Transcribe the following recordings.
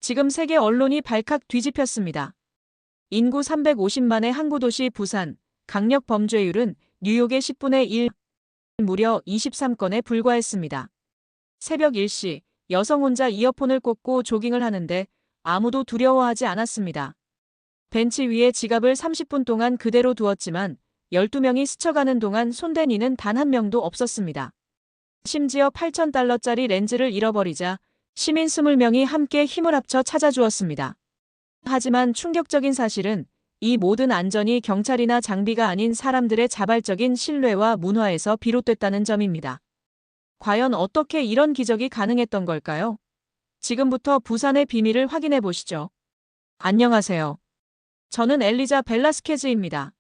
지금 세계 언론이 발칵 뒤집혔습니다. 인구 350만의 항구도시 부산, 강력 범죄율은 뉴욕의 10분의 1, 무려 23건에 불과했습니다. 새벽 1시, 여성 혼자 이어폰을 꽂고 조깅을 하는데 아무도 두려워하지 않았습니다. 벤치 위에 지갑을 30분 동안 그대로 두었지만 12명이 스쳐가는 동안 손댄 이는 단 한 명도 없었습니다. 심지어 $8,000짜리 렌즈를 잃어버리자 시민 20명이 함께 힘을 합쳐 찾아주었습니다. 하지만 충격적인 사실은 이 모든 안전이 경찰이나 장비가 아닌 사람들의 자발적인 신뢰와 문화에서 비롯됐다는 점입니다. 과연 어떻게 이런 기적이 가능했던 걸까요? 지금부터 부산의 비밀을 확인해 보시죠. 안녕하세요. 저는 엘리자 벨라스케즈입니다.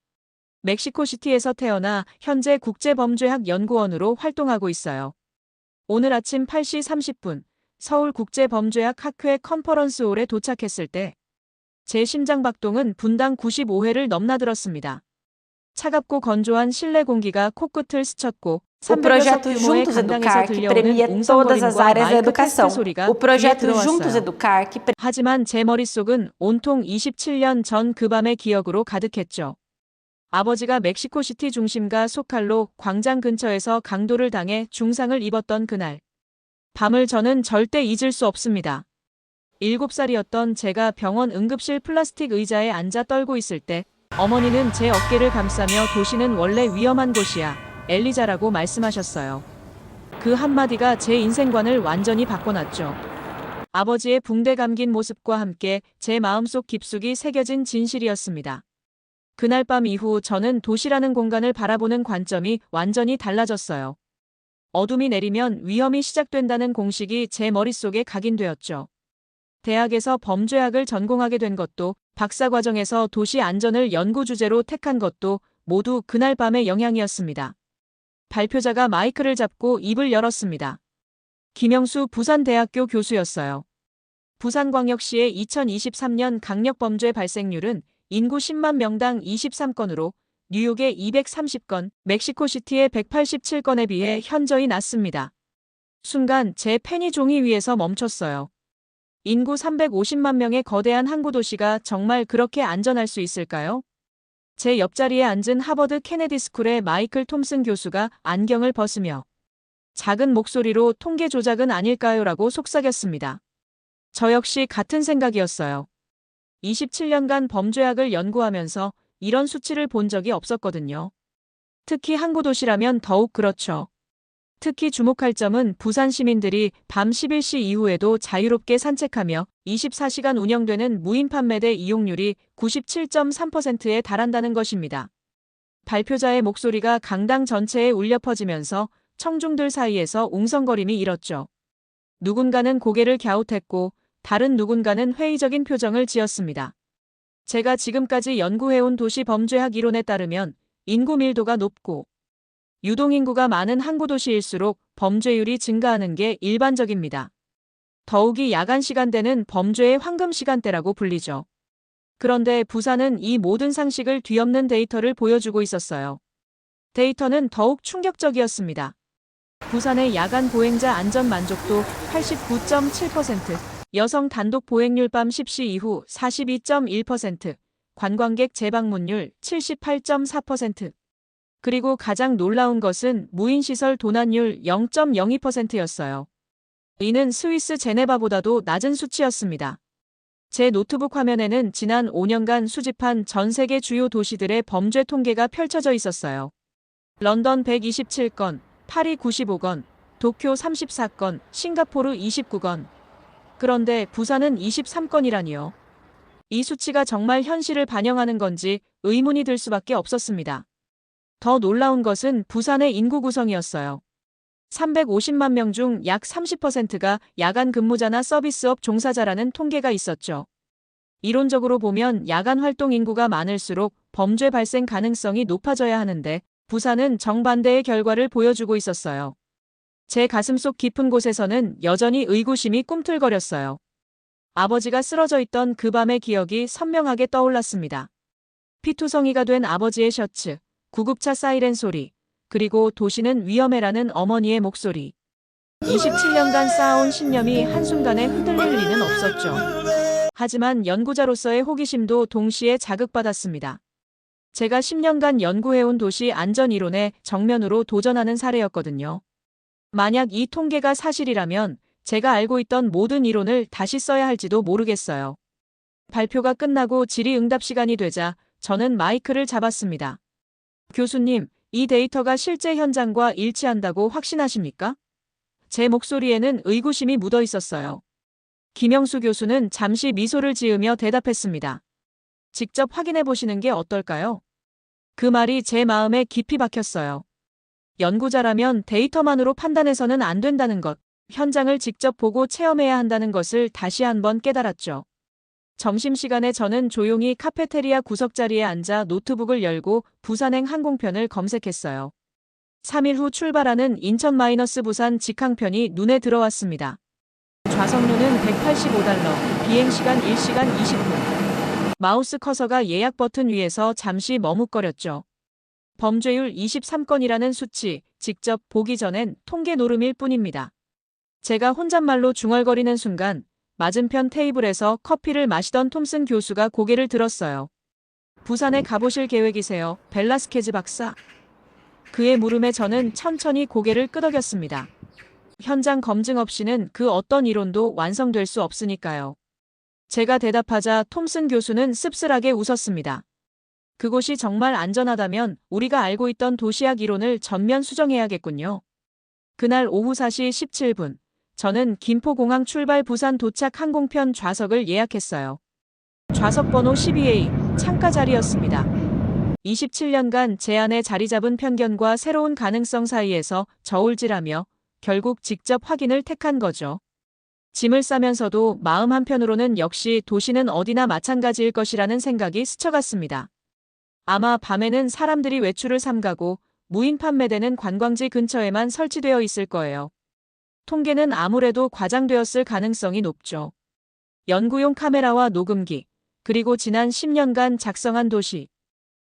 멕시코시티에서 태어나 현재 국제범죄학 연구원으로 활동하고 있어요. 오늘 아침 8시 30분 서울국제범죄학 학회 컨퍼런스홀에 도착했을 때 제 심장박동은 분당 95회를 넘나들었습니다. 차갑고 건조한 실내 공기가 코끝을 스쳤고 O 300여 석 projeto 규모의 Juntos 강당에서 Educar, que 들려오는 premia todas as 웅성거림과 áreas da 마이크 테스트 educação. 소리가 O 귀에 projeto Juntos 들어왔어요. Educar, que 하지만 제 머릿속은 온통 27년 전 그 밤의 기억으로 가득했죠. 아버지가 멕시코시티 중심가 소칼로 광장 근처에서 강도를 당해 중상을 입었던 그날. 밤을 저는 절대 잊을 수 없습니다. 7살이었던 제가 병원 응급실 플라스틱 의자에 앉아 떨고 있을 때 어머니는 제 어깨를 감싸며 도시는 원래 위험한 곳이야, 엘리자라고 말씀하셨어요. 그 한마디가 제 인생관을 완전히 바꿔놨죠. 아버지의 붕대 감긴 모습과 함께 제 마음속 깊숙이 새겨진 진실이었습니다. 그날 밤 이후 저는 도시라는 공간을 바라보는 관점이 완전히 달라졌어요. 어둠이 내리면 위험이 시작된다는 공식이 제 머릿속에 각인되었죠. 대학에서 범죄학을 전공하게 된 것도, 박사과정에서 도시 안전을 연구 주제로 택한 것도 모두 그날 밤의 영향이었습니다. 발표자가 마이크를 잡고 입을 열었습니다. 김영수 부산대학교 교수였어요. 부산광역시의 2023년 강력범죄 발생률은 인구 10만 명당 23건으로 뉴욕의 230건, 멕시코시티의 187건에 비해 현저히 낮습니다. 순간 제 펜이 종이 위에서 멈췄어요. 인구 350만 명의 거대한 항구도시가 정말 그렇게 안전할 수 있을까요? 제 옆자리에 앉은 하버드 케네디 스쿨의 마이클 톰슨 교수가 안경을 벗으며 작은 목소리로 통계 조작은 아닐까요라고 속삭였습니다. 저 역시 같은 생각이었어요. 27년간 범죄학을 연구하면서 이런 수치를 본 적이 없었거든요. 특히 항구도시라면 더욱 그렇죠. 특히 주목할 점은 부산 시민들이 밤 11시 이후에도 자유롭게 산책하며 24시간 운영되는 무인 판매대 이용률이 97.3%에 달한다는 것입니다. 발표자의 목소리가 강당 전체에 울려 퍼지면서 청중들 사이에서 웅성거림이 일었죠. 누군가는 고개를 갸웃했고 다른 누군가는 회의적인 표정을 지었습니다. 제가 지금까지 연구해온 도시 범죄학 이론에 따르면 인구 밀도가 높고 유동인구가 많은 항구도시일수록 범죄율이 증가하는 게 일반적입니다. 더욱이 야간 시간대는 범죄의 황금 시간대라고 불리죠. 그런데 부산은 이 모든 상식을 뒤엎는 데이터를 보여주고 있었어요. 데이터는 더욱 충격적이었습니다. 부산의 야간 보행자 안전 만족도 89.7%, 여성 단독 보행률 밤 10시 이후 42.1%, 관광객 재방문율 78.4%. 그리고 가장 놀라운 것은 무인시설 도난율 0.02%였어요. 이는 스위스 제네바보다도 낮은 수치였습니다. 제 노트북 화면에는 지난 5년간 수집한 전 세계 주요 도시들의 범죄 통계가 펼쳐져 있었어요. 런던 127건, 파리 95건, 도쿄 34건, 싱가포르 29건. 그런데 부산은 23건이라니요. 이 수치가 정말 현실을 반영하는 건지 의문이 들 수밖에 없었습니다. 더 놀라운 것은 부산의 인구 구성이었어요. 350만 명 중 약 30%가 야간 근무자나 서비스업 종사자라는 통계가 있었죠. 이론적으로 보면 야간 활동 인구가 많을수록 범죄 발생 가능성이 높아져야 하는데 부산은 정반대의 결과를 보여주고 있었어요. 제 가슴속 깊은 곳에서는 여전히 의구심이 꿈틀거렸어요. 아버지가 쓰러져 있던 그 밤의 기억이 선명하게 떠올랐습니다. 피투성이가 된 아버지의 셔츠, 구급차 사이렌 소리, 그리고 도시는 위험해라는 어머니의 목소리. 27년간 쌓아온 신념이 한순간에 흔들릴 리는 없었죠. 하지만 연구자로서의 호기심도 동시에 자극받았습니다. 제가 10년간 연구해온 도시 안전 이론에 정면으로 도전하는 사례였거든요. 만약 이 통계가 사실이라면 제가 알고 있던 모든 이론을 다시 써야 할지도 모르겠어요. 발표가 끝나고 질의응답 시간이 되자 저는 마이크를 잡았습니다. 교수님, 이 데이터가 실제 현장과 일치한다고 확신하십니까? 제 목소리에는 의구심이 묻어 있었어요. 김영수 교수는 잠시 미소를 지으며 대답했습니다. 직접 확인해 보시는 게 어떨까요? 그 말이 제 마음에 깊이 박혔어요. 연구자라면 데이터만으로 판단해서는 안 된다는 것, 현장을 직접 보고 체험해야 한다는 것을 다시 한번 깨달았죠. 점심시간에 저는 조용히 카페테리아 구석자리에 앉아 노트북을 열고 부산행 항공편을 검색했어요. 3일 후 출발하는 인천-부산 직항편이 눈에 들어왔습니다. 좌석료는 $185, 비행시간 1시간 20분. 마우스 커서가 예약 버튼 위에서 잠시 머뭇거렸죠. 범죄율 23건이라는 수치, 직접 보기 전엔 통계 노름일 뿐입니다. 제가 혼잣말로 중얼거리는 순간 맞은편 테이블에서 커피를 마시던 톰슨 교수가 고개를 들었어요. 부산에 가보실 계획이세요, 벨라스케즈 박사? 그의 물음에 저는 천천히 고개를 끄덕였습니다. 현장 검증 없이는 그 어떤 이론도 완성될 수 없으니까요. 제가 대답하자 톰슨 교수는 씁쓸하게 웃었습니다. 그곳이 정말 안전하다면 우리가 알고 있던 도시학 이론을 전면 수정해야겠군요. 그날 오후 4시 17분, 저는 김포공항 출발 부산 도착 항공편 좌석을 예약했어요. 좌석 번호 12A, 창가 자리였습니다. 27년간 제 안에 자리 잡은 편견과 새로운 가능성 사이에서 저울질하며 결국 직접 확인을 택한 거죠. 짐을 싸면서도 마음 한편으로는 역시 도시는 어디나 마찬가지일 것이라는 생각이 스쳐갔습니다. 아마 밤에는 사람들이 외출을 삼가고 무인 판매되는 관광지 근처에만 설치되어 있을 거예요. 통계는 아무래도 과장되었을 가능성이 높죠. 연구용 카메라와 녹음기, 그리고 지난 10년간 작성한 도시,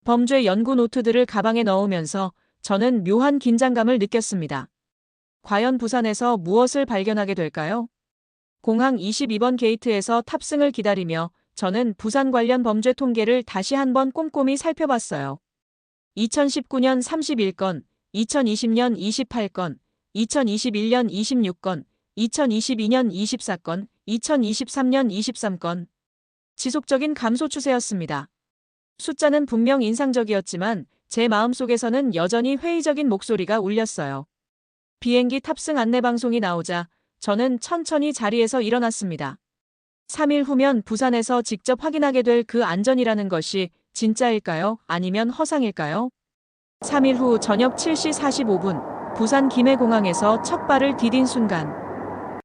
범죄 연구 노트들을 가방에 넣으면서 저는 묘한 긴장감을 느꼈습니다. 과연 부산에서 무엇을 발견하게 될까요? 공항 22번 게이트에서 탑승을 기다리며 저는 부산 관련 범죄 통계를 다시 한번 꼼꼼히 살펴봤어요. 2019년 31건, 2020년 28건, 2021년 26건, 2022년 24건, 2023년 23건. 지속적인 감소 추세였습니다. 숫자는 분명 인상적이었지만 제 마음속에서는 여전히 회의적인 목소리가 울렸어요. 비행기 탑승 안내방송이 나오자 저는 천천히 자리에서 일어났습니다. 3일 후면 부산에서 직접 확인하게 될 그 안전이라는 것이 진짜일까요? 아니면 허상일까요? 3일 후 저녁 7시 45분, 부산 김해공항에서 첫 발을 디딘 순간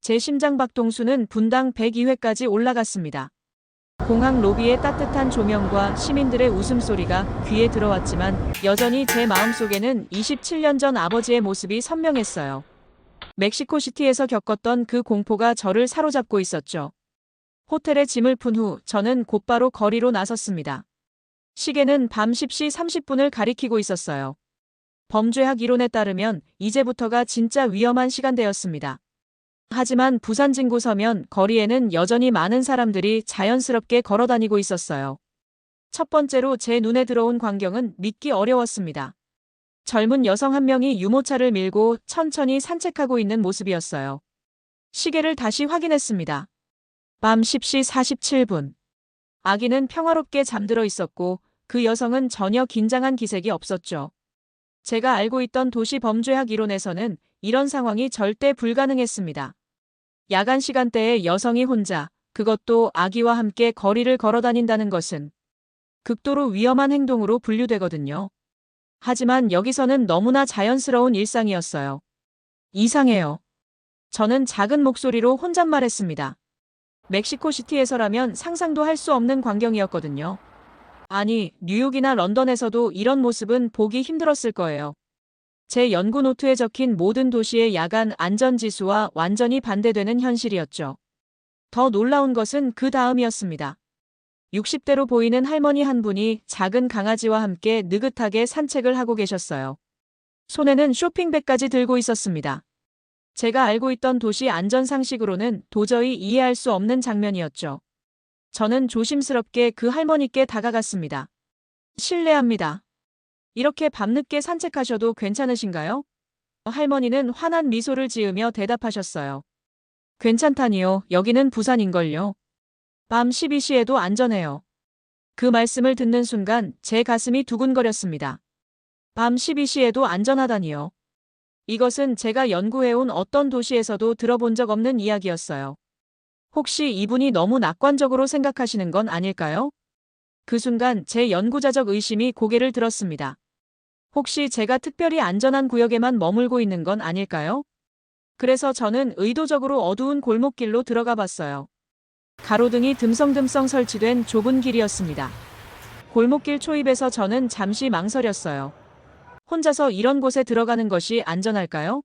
제 심장 박동수는 분당 102회까지 올라갔습니다. 공항 로비의 따뜻한 조명과 시민들의 웃음소리가 귀에 들어왔지만 여전히 제 마음속에는 27년 전 아버지의 모습이 선명했어요. 멕시코시티에서 겪었던 그 공포가 저를 사로잡고 있었죠. 호텔에 짐을 푼 후 저는 곧바로 거리로 나섰습니다. 시계는 밤 10시 30분을 가리키고 있었어요. 범죄학 이론에 따르면 이제부터가 진짜 위험한 시간대였습니다. 하지만 부산 진구 서면 거리에는 여전히 많은 사람들이 자연스럽게 걸어다니고 있었어요. 첫 번째로 제 눈에 들어온 광경은 믿기 어려웠습니다. 젊은 여성 한 명이 유모차를 밀고 천천히 산책하고 있는 모습이었어요. 시계를 다시 확인했습니다. 밤 10시 47분. 아기는 평화롭게 잠들어 있었고 그 여성은 전혀 긴장한 기색이 없었죠. 제가 알고 있던 도시 범죄학 이론에서는 이런 상황이 절대 불가능했습니다. 야간 시간대에 여성이 혼자, 그것도 아기와 함께 거리를 걸어다닌다는 것은 극도로 위험한 행동으로 분류되거든요. 하지만 여기서는 너무나 자연스러운 일상이었어요. 이상해요. 저는 작은 목소리로 혼잣말했습니다. 멕시코시티에서라면 상상도 할 수 없는 광경이었거든요. 아니, 뉴욕이나 런던에서도 이런 모습은 보기 힘들었을 거예요. 제 연구 노트에 적힌 모든 도시의 야간 안전지수와 완전히 반대되는 현실이었죠. 더 놀라운 것은 그 다음이었습니다. 60대로 보이는 할머니 한 분이 작은 강아지와 함께 느긋하게 산책을 하고 계셨어요. 손에는 쇼핑백까지 들고 있었습니다. 제가 알고 있던 도시 안전 상식으로는 도저히 이해할 수 없는 장면이었죠. 저는 조심스럽게 그 할머니께 다가갔습니다. 실례합니다. 이렇게 밤늦게 산책하셔도 괜찮으신가요? 할머니는 환한 미소를 지으며 대답하셨어요. 괜찮다니요. 여기는 부산인걸요. 밤 12시에도 안전해요. 그 말씀을 듣는 순간 제 가슴이 두근거렸습니다. 밤 12시에도 안전하다니요. 이것은 제가 연구해온 어떤 도시에서도 들어본 적 없는 이야기였어요. 혹시 이분이 너무 낙관적으로 생각하시는 건 아닐까요? 그 순간 제 연구자적 의심이 고개를 들었습니다. 혹시 제가 특별히 안전한 구역에만 머물고 있는 건 아닐까요? 그래서 저는 의도적으로 어두운 골목길로 들어가 봤어요. 가로등이 듬성듬성 설치된 좁은 길이었습니다. 골목길 초입에서 저는 잠시 망설였어요. 혼자서 이런 곳에 들어가는 것이 안전할까요?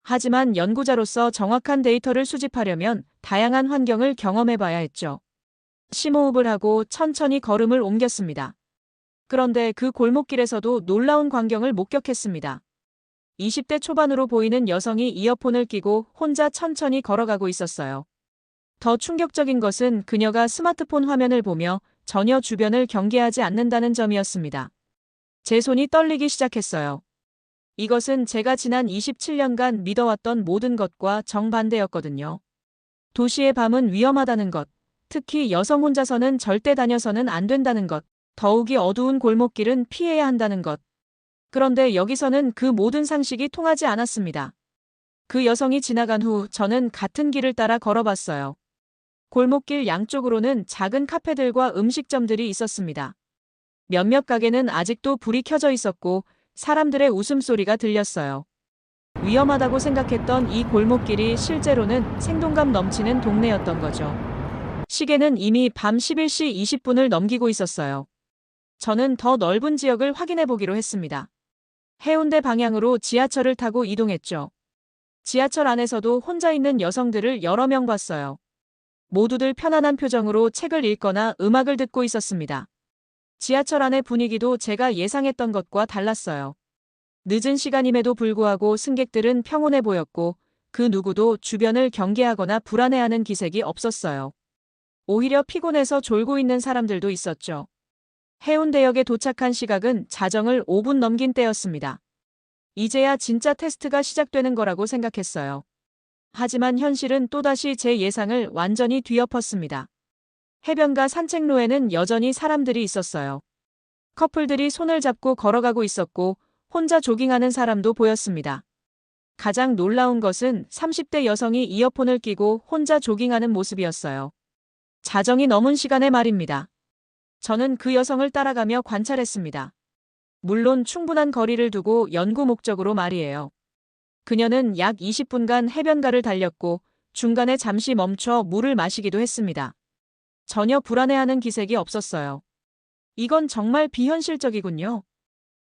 하지만 연구자로서 정확한 데이터를 수집하려면 다양한 환경을 경험해봐야 했죠. 심호흡을 하고 천천히 걸음을 옮겼습니다. 그런데 그 골목길에서도 놀라운 광경을 목격했습니다. 20대 초반으로 보이는 여성이 이어폰을 끼고 혼자 천천히 걸어가고 있었어요. 더 충격적인 것은 그녀가 스마트폰 화면을 보며 전혀 주변을 경계하지 않는다는 점이었습니다. 제 손이 떨리기 시작했어요. 이것은 제가 지난 27년간 믿어왔던 모든 것과 정반대였거든요. 도시의 밤은 위험하다는 것, 특히 여성 혼자서는 절대 다녀서는 안 된다는 것, 더욱이 어두운 골목길은 피해야 한다는 것. 그런데 여기서는 그 모든 상식이 통하지 않았습니다. 그 여성이 지나간 후 저는 같은 길을 따라 걸어봤어요. 골목길 양쪽으로는 작은 카페들과 음식점들이 있었습니다. 몇몇 가게는 아직도 불이 켜져 있었고 사람들의 웃음소리가 들렸어요. 위험하다고 생각했던 이 골목길이 실제로는 생동감 넘치는 동네였던 거죠. 시계는 이미 밤 11시 20분을 넘기고 있었어요. 저는 더 넓은 지역을 확인해 보기로 했습니다. 해운대 방향으로 지하철을 타고 이동했죠. 지하철 안에서도 혼자 있는 여성들을 여러 명 봤어요. 모두들 편안한 표정으로 책을 읽거나 음악을 듣고 있었습니다. 지하철 안의 분위기도 제가 예상했던 것과 달랐어요. 늦은 시간임에도 불구하고 승객들은 평온해 보였고 그 누구도 주변을 경계하거나 불안해하는 기색이 없었어요. 오히려 피곤해서 졸고 있는 사람들도 있었죠. 해운대역에 도착한 시각은 자정을 5분 넘긴 때였습니다. 이제야 진짜 테스트가 시작되는 거라고 생각했어요. 하지만 현실은 또다시 제 예상을 완전히 뒤엎었습니다. 해변가 산책로에는 여전히 사람들이 있었어요. 커플들이 손을 잡고 걸어가고 있었고 혼자 조깅하는 사람도 보였습니다. 가장 놀라운 것은 30대 여성이 이어폰을 끼고 혼자 조깅하는 모습이었어요. 자정이 넘은 시간에 말입니다. 저는 그 여성을 따라가며 관찰했습니다. 물론 충분한 거리를 두고 연구 목적으로 말이에요. 그녀는 약 20분간 해변가를 달렸고 중간에 잠시 멈춰 물을 마시기도 했습니다. 전혀 불안해하는 기색이 없었어요. 이건 정말 비현실적이군요.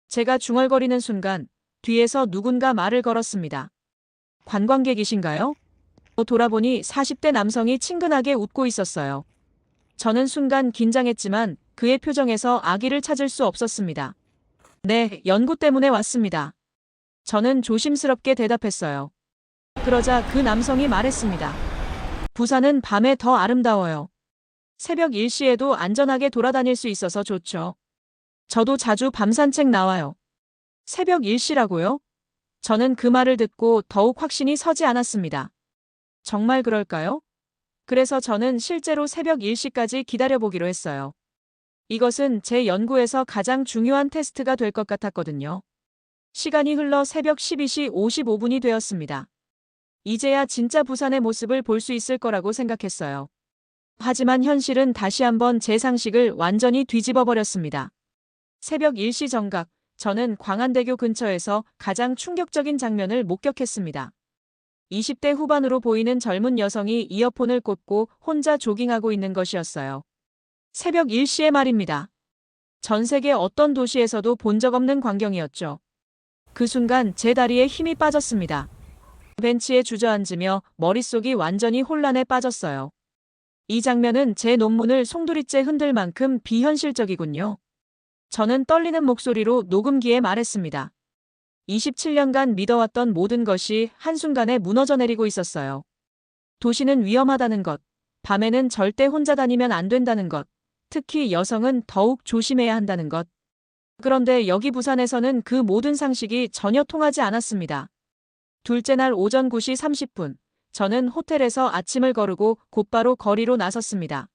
제가 중얼거리는 순간 뒤에서 누군가 말을 걸었습니다. 관광객이신가요? 돌아보니 40대 남성이 친근하게 웃고 있었어요. 저는 순간 긴장했지만 그의 표정에서 악의를 찾을 수 없었습니다. 네, 연구 때문에 왔습니다. 저는 조심스럽게 대답했어요. 그러자 그 남성이 말했습니다. 부산은 밤에 더 아름다워요. 새벽 1시에도 안전하게 돌아다닐 수 있어서 좋죠. 저도 자주 밤 산책 나와요. 새벽 1시라고요? 저는 그 말을 듣고 더욱 확신이 서지 않았습니다. 정말 그럴까요? 그래서 저는 실제로 새벽 1시까지 기다려보기로 했어요. 이것은 제 연구에서 가장 중요한 테스트가 될 것 같았거든요. 시간이 흘러 새벽 12시 55분이 되었습니다. 이제야 진짜 부산의 모습을 볼 수 있을 거라고 생각했어요. 하지만 현실은 다시 한번 제 상식을 완전히 뒤집어 버렸습니다. 새벽 1시 정각, 저는 광안대교 근처에서 가장 충격적인 장면을 목격했습니다. 20대 후반으로 보이는 젊은 여성이 이어폰을 꽂고 혼자 조깅하고 있는 것이었어요. 새벽 1시에 말입니다. 전 세계 어떤 도시에서도 본 적 없는 광경이었죠. 그 순간 제 다리에 힘이 빠졌습니다. 벤치에 주저앉으며 머릿속이 완전히 혼란에 빠졌어요. 이 장면은 제 논문을 송두리째 흔들 만큼 비현실적이군요. 저는 떨리는 목소리로 녹음기에 말했습니다. 27년간 믿어왔던 모든 것이 한순간에 무너져 내리고 있었어요. 도시는 위험하다는 것, 밤에는 절대 혼자 다니면 안 된다는 것, 특히 여성은 더욱 조심해야 한다는 것. 그런데 여기 부산에서는 그 모든 상식이 전혀 통하지 않았습니다. 둘째 날 오전 9시 30분, 저는 호텔에서 아침을 거르고 곧바로 거리로 나섰습니다.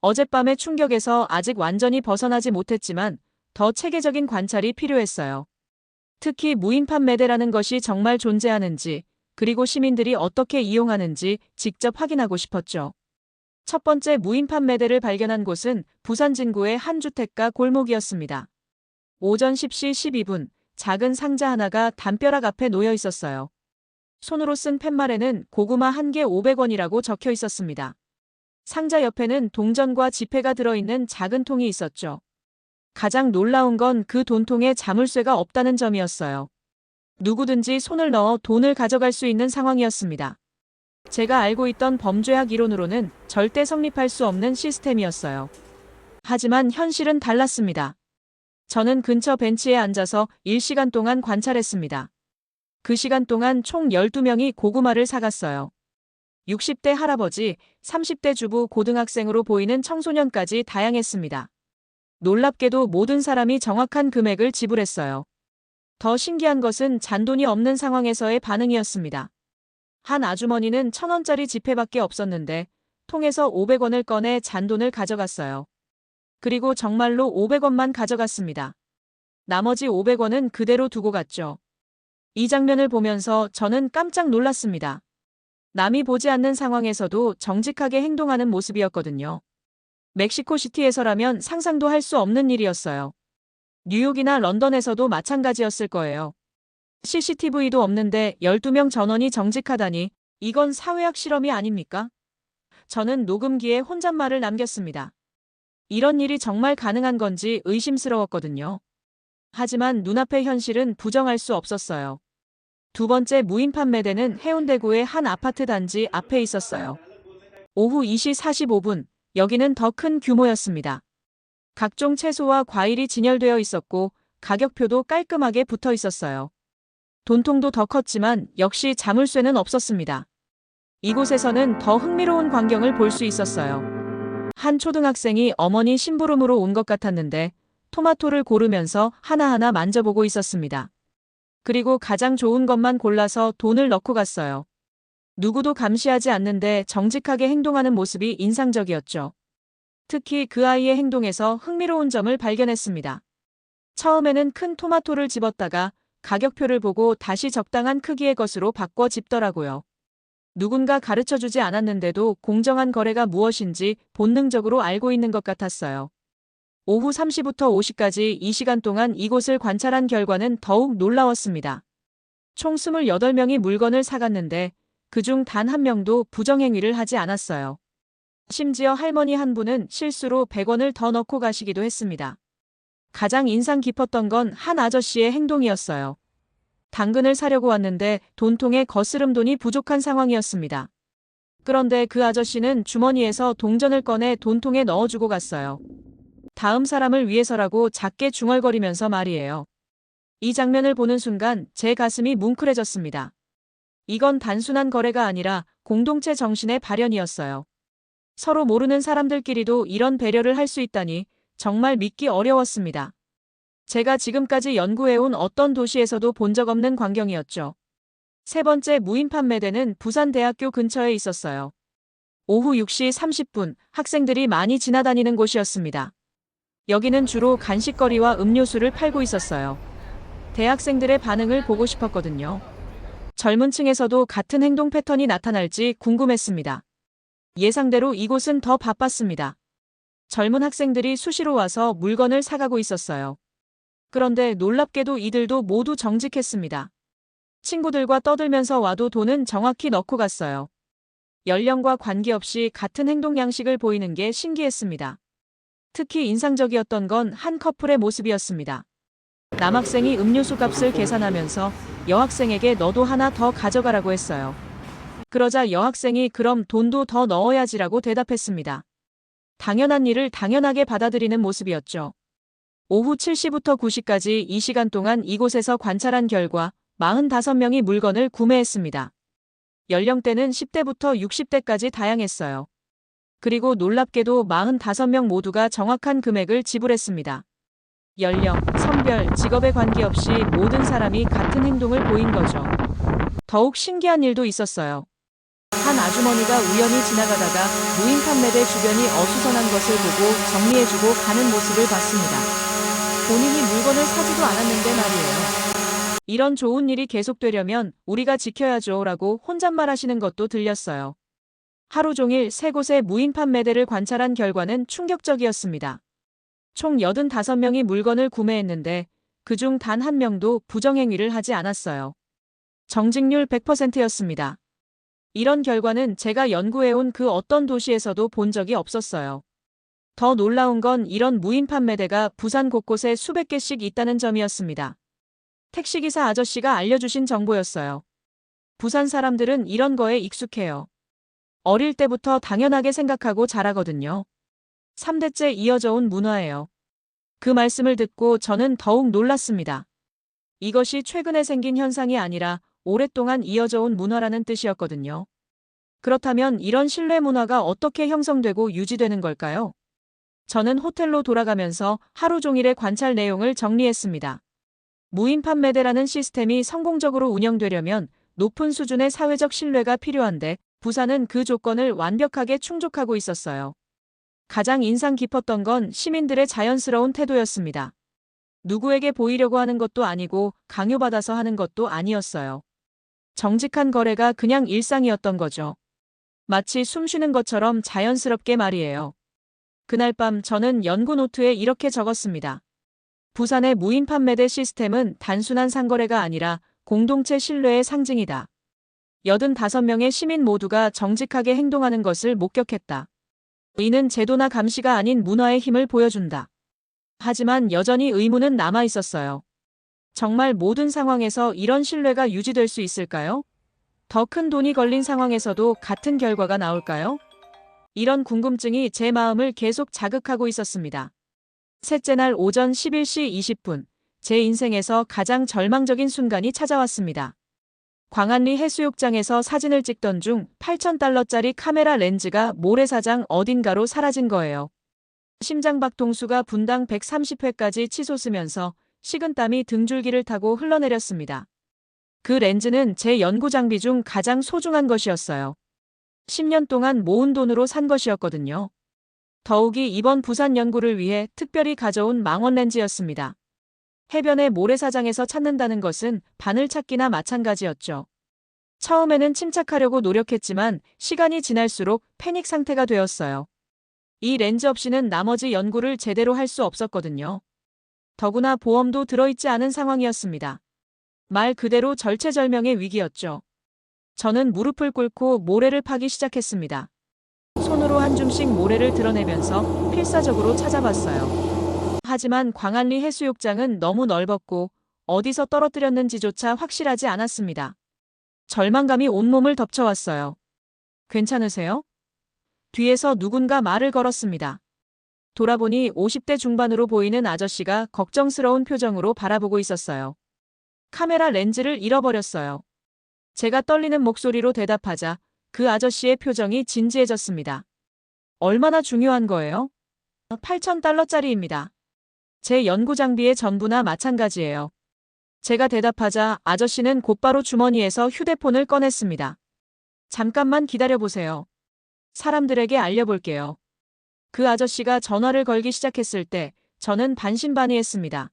어젯밤의 충격에서 아직 완전히 벗어나지 못했지만 더 체계적인 관찰이 필요했어요. 특히 무인 판매대라는 것이 정말 존재하는지, 그리고 시민들이 어떻게 이용하는지 직접 확인하고 싶었죠. 첫 번째 무인 판매대를 발견한 곳은 부산 진구의 한 주택가 골목이었습니다. 오전 10시 12분, 작은 상자 하나가 담벼락 앞에 놓여 있었어요. 손으로 쓴 팻말에는 고구마 1개 500원이라고 적혀 있었습니다. 상자 옆에는 동전과 지폐가 들어있는 작은 통이 있었죠. 가장 놀라운 건 그 돈통에 자물쇠가 없다는 점이었어요. 누구든지 손을 넣어 돈을 가져갈 수 있는 상황이었습니다. 제가 알고 있던 범죄학 이론으로는 절대 성립할 수 없는 시스템이었어요. 하지만 현실은 달랐습니다. 저는 근처 벤치에 앉아서 1시간 동안 관찰했습니다. 그 시간 동안 총 12명이 고구마를 사갔어요. 60대 할아버지, 30대 주부, 고등학생으로 보이는 청소년까지 다양했습니다. 놀랍게도 모든 사람이 정확한 금액을 지불했어요. 더 신기한 것은 잔돈이 없는 상황에서의 반응이었습니다. 한 아주머니는 1,000원짜리 지폐밖에 없었는데 통에서 500원을 꺼내 잔돈을 가져갔어요. 그리고 정말로 500원만 가져갔습니다. 나머지 500원은 그대로 두고 갔죠. 이 장면을 보면서 저는 깜짝 놀랐습니다. 남이 보지 않는 상황에서도 정직하게 행동하는 모습이었거든요. 멕시코시티에서라면 상상도 할 수 없는 일이었어요. 뉴욕이나 런던에서도 마찬가지였을 거예요. CCTV도 없는데 12명 전원이 정직하다니 이건 사회학 실험이 아닙니까? 저는 녹음기에 혼잣말을 남겼습니다. 이런 일이 정말 가능한 건지 의심스러웠거든요. 하지만 눈앞의 현실은 부정할 수 없었어요. 두 번째 무인 판매대는 해운대구의 한 아파트 단지 앞에 있었어요. 오후 2시 45분, 여기는 더 큰 규모였습니다. 각종 채소와 과일이 진열되어 있었고 가격표도 깔끔하게 붙어 있었어요. 돈통도 더 컸지만 역시 자물쇠는 없었습니다. 이곳에서는 더 흥미로운 광경을 볼 수 있었어요. 한 초등학생이 어머니 심부름으로 온 것 같았는데 토마토를 고르면서 하나하나 만져보고 있었습니다. 그리고 가장 좋은 것만 골라서 돈을 넣고 갔어요. 누구도 감시하지 않는데 정직하게 행동하는 모습이 인상적이었죠. 특히 그 아이의 행동에서 흥미로운 점을 발견했습니다. 처음에는 큰 토마토를 집었다가 가격표를 보고 다시 적당한 크기의 것으로 바꿔 집더라고요. 누군가 가르쳐주지 않았는데도 공정한 거래가 무엇인지 본능적으로 알고 있는 것 같았어요. 오후 3시부터 5시까지 이 시간 동안 이곳을 관찰한 결과는 더욱 놀라웠습니다. 총 28명이 물건을 사갔는데 그중 단 한 명도 부정행위를 하지 않았어요. 심지어 할머니 한 분은 실수로 100원을 더 넣고 가시기도 했습니다. 가장 인상 깊었던 건 한 아저씨의 행동이었어요. 당근을 사려고 왔는데 돈통에 거스름 돈이 부족한 상황이었습니다. 그런데 그 아저씨는 주머니에서 동전을 꺼내 돈통에 넣어주고 갔어요. 다음 사람을 위해서라고 작게 중얼거리면서 말이에요. 이 장면을 보는 순간 제 가슴이 뭉클해졌습니다. 이건 단순한 거래가 아니라 공동체 정신의 발현이었어요. 서로 모르는 사람들끼리도 이런 배려를 할 수 있다니 정말 믿기 어려웠습니다. 제가 지금까지 연구해온 어떤 도시에서도 본 적 없는 광경이었죠. 세 번째 무인 판매대는 부산대학교 근처에 있었어요. 오후 6시 30분 학생들이 많이 지나다니는 곳이었습니다. 여기는 주로 간식거리와 음료수를 팔고 있었어요. 대학생들의 반응을 보고 싶었거든요. 젊은 층에서도 같은 행동 패턴이 나타날지 궁금했습니다. 예상대로 이곳은 더 바빴습니다. 젊은 학생들이 수시로 와서 물건을 사가고 있었어요. 그런데 놀랍게도 이들도 모두 정직했습니다. 친구들과 떠들면서 와도 돈은 정확히 넣고 갔어요. 연령과 관계없이 같은 행동 양식을 보이는 게 신기했습니다. 특히 인상적이었던 건 한 커플의 모습이었습니다. 남학생이 음료수 값을 계산하면서 여학생에게 너도 하나 더 가져가라고 했어요. 그러자 여학생이 그럼 돈도 더 넣어야지라고 대답했습니다. 당연한 일을 당연하게 받아들이는 모습이었죠. 오후 7시부터 9시까지 이 시간 동안 이곳에서 관찰한 결과 45명이 물건을 구매했습니다. 연령대는 10대부터 60대까지 다양했어요. 그리고 놀랍게도 45명 모두가 정확한 금액을 지불했습니다. 연령, 성별, 직업에 관계없이 모든 사람이 같은 행동을 보인 거죠. 더욱 신기한 일도 있었어요. 한 아주머니가 우연히 지나가다가 무인 판매대 주변이 어수선한 것을 보고 정리해주고 가는 모습을 봤습니다. 본인이 물건을 사지도 않았는데 말이에요. 이런 좋은 일이 계속되려면 우리가 지켜야죠 라고 혼잣말하시는 것도 들렸어요. 하루 종일 세 곳의 무인 판매대를 관찰한 결과는 충격적이었습니다. 총 85명이 물건을 구매했는데 그중 단 한 명도 부정행위를 하지 않았어요. 정직률 100%였습니다. 이런 결과는 제가 연구해온 그 어떤 도시에서도 본 적이 없었어요. 더 놀라운 건 이런 무인 판매대가 부산 곳곳에 수백 개씩 있다는 점이었습니다. 택시기사 아저씨가 알려주신 정보였어요. 부산 사람들은 이런 거에 익숙해요. 어릴 때부터 당연하게 생각하고 자라거든요. 3대째 이어져 온 문화예요. 그 말씀을 듣고 저는 더욱 놀랐습니다. 이것이 최근에 생긴 현상이 아니라 오랫동안 이어져 온 문화라는 뜻이었거든요. 그렇다면 이런 신뢰 문화가 어떻게 형성되고 유지되는 걸까요? 저는 호텔로 돌아가면서 하루 종일의 관찰 내용을 정리했습니다. 무인 판매대라는 시스템이 성공적으로 운영되려면 높은 수준의 사회적 신뢰가 필요한데 부산은 그 조건을 완벽하게 충족하고 있었어요. 가장 인상 깊었던 건 시민들의 자연스러운 태도였습니다. 누구에게 보이려고 하는 것도 아니고 강요받아서 하는 것도 아니었어요. 정직한 거래가 그냥 일상이었던 거죠. 마치 숨 쉬는 것처럼 자연스럽게 말이에요. 그날 밤 저는 연구 노트에 이렇게 적었습니다. 부산의 무인 판매대 시스템은 단순한 상거래가 아니라 공동체 신뢰의 상징이다. 85명의 시민 모두가 정직하게 행동하는 것을 목격했다. 이는 제도나 감시가 아닌 문화의 힘을 보여준다. 하지만 여전히 의문은 남아 있었어요. 정말 모든 상황에서 이런 신뢰가 유지될 수 있을까요? 더 큰 돈이 걸린 상황에서도 같은 결과가 나올까요? 이런 궁금증이 제 마음을 계속 자극하고 있었습니다. 셋째 날 오전 11시 20분, 제 인생에서 가장 절망적인 순간이 찾아왔습니다. 광안리 해수욕장에서 사진을 찍던 중 8,000달러짜리 카메라 렌즈가 모래사장 어딘가로 사라진 거예요. 심장박동수가 분당 130회까지 치솟으면서 식은땀이 등줄기를 타고 흘러내렸습니다. 그 렌즈는 제 연구 장비 중 가장 소중한 것이었어요. 10년 동안 모은 돈으로 산 것이었거든요. 더욱이 이번 부산 연구를 위해 특별히 가져온 망원 렌즈였습니다. 해변의 모래사장에서 찾는다는 것은 바늘찾기나 마찬가지였죠. 처음에는 침착하려고 노력했지만 시간이 지날수록 패닉 상태가 되었어요. 이 렌즈 없이는 나머지 연구를 제대로 할 수 없었거든요. 더구나 보험도 들어있지 않은 상황이었습니다. 말 그대로 절체절명의 위기였죠. 저는 무릎을 꿇고 모래를 파기 시작했습니다. 손으로 한 줌씩 모래를 드러내면서 필사적으로 찾아봤어요. 하지만 광안리 해수욕장은 너무 넓었고 어디서 떨어뜨렸는지조차 확실하지 않았습니다. 절망감이 온몸을 덮쳐왔어요. 괜찮으세요? 뒤에서 누군가 말을 걸었습니다. 돌아보니 50대 중반으로 보이는 아저씨가 걱정스러운 표정으로 바라보고 있었어요. 카메라 렌즈를 잃어버렸어요. 제가 떨리는 목소리로 대답하자 그 아저씨의 표정이 진지해졌습니다. 얼마나 중요한 거예요? 8,000달러짜리입니다. 제 연구 장비의 전부나 마찬가지예요. 제가 대답하자 아저씨는 곧바로 주머니에서 휴대폰을 꺼냈습니다. 잠깐만 기다려보세요. 사람들에게 알려볼게요. 그 아저씨가 전화를 걸기 시작했을 때 저는 반신반의했습니다.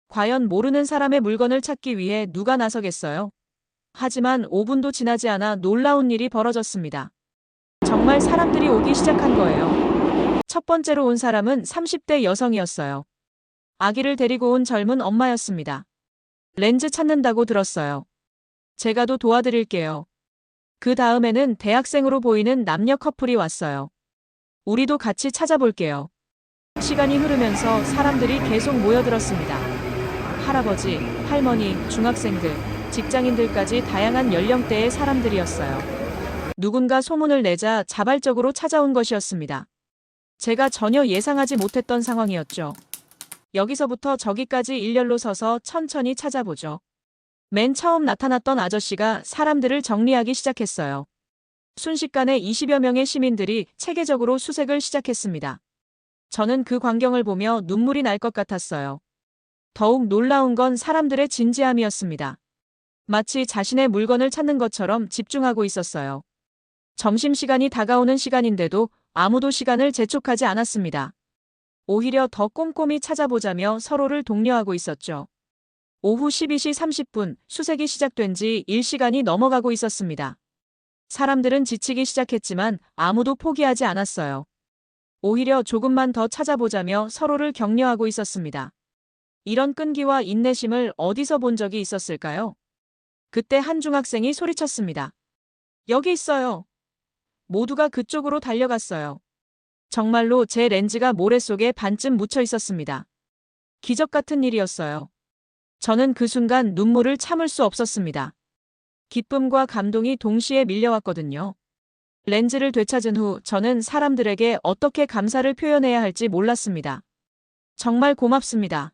과연 모르는 사람의 물건을 찾기 위해 누가 나서겠어요? 하지만 5분도 지나지 않아 놀라운 일이 벌어졌습니다. 정말 사람들이 오기 시작한 거예요. 첫 번째로 온 사람은 30대 여성이었어요. 아기를 데리고 온 젊은 엄마였습니다. 렌즈 찾는다고 들었어요. 제가도 도와드릴게요. 그 다음에는 대학생으로 보이는 남녀 커플이 왔어요. 우리도 같이 찾아볼게요. 시간이 흐르면서 사람들이 계속 모여들었습니다. 할아버지, 할머니, 중학생들, 직장인들까지 다양한 연령대의 사람들이었어요. 누군가 소문을 내자 자발적으로 찾아온 것이었습니다. 제가 전혀 예상하지 못했던 상황이었죠. 여기서부터 저기까지 일렬로 서서 천천히 찾아보죠. 맨 처음 나타났던 아저씨가 사람들을 정리하기 시작했어요. 순식간에 20여 명의 시민들이 체계적으로 수색을 시작했습니다. 저는 그 광경을 보며 눈물이 날 것 같았어요. 더욱 놀라운 건 사람들의 진지함이었습니다. 마치 자신의 물건을 찾는 것처럼 집중하고 있었어요. 점심시간이 다가오는 시간인데도 아무도 시간을 재촉하지 않았습니다. 오히려 더 꼼꼼히 찾아보자며 서로를 독려하고 있었죠. 오후 12시 30분 수색이 시작된 지 1시간이 넘어가고 있었습니다. 사람들은 지치기 시작했지만 아무도 포기하지 않았어요. 오히려 조금만 더 찾아보자며 서로를 격려하고 있었습니다. 이런 끈기와 인내심을 어디서 본 적이 있었을까요? 그때 한 중학생이 소리쳤습니다. 여기 있어요. 모두가 그쪽으로 달려갔어요. 정말로 제 렌즈가 모래 속에 반쯤 묻혀 있었습니다. 기적 같은 일이었어요. 저는 그 순간 눈물을 참을 수 없었습니다. 기쁨과 감동이 동시에 밀려왔거든요. 렌즈를 되찾은 후 저는 사람들에게 어떻게 감사를 표현해야 할지 몰랐습니다. 정말 고맙습니다.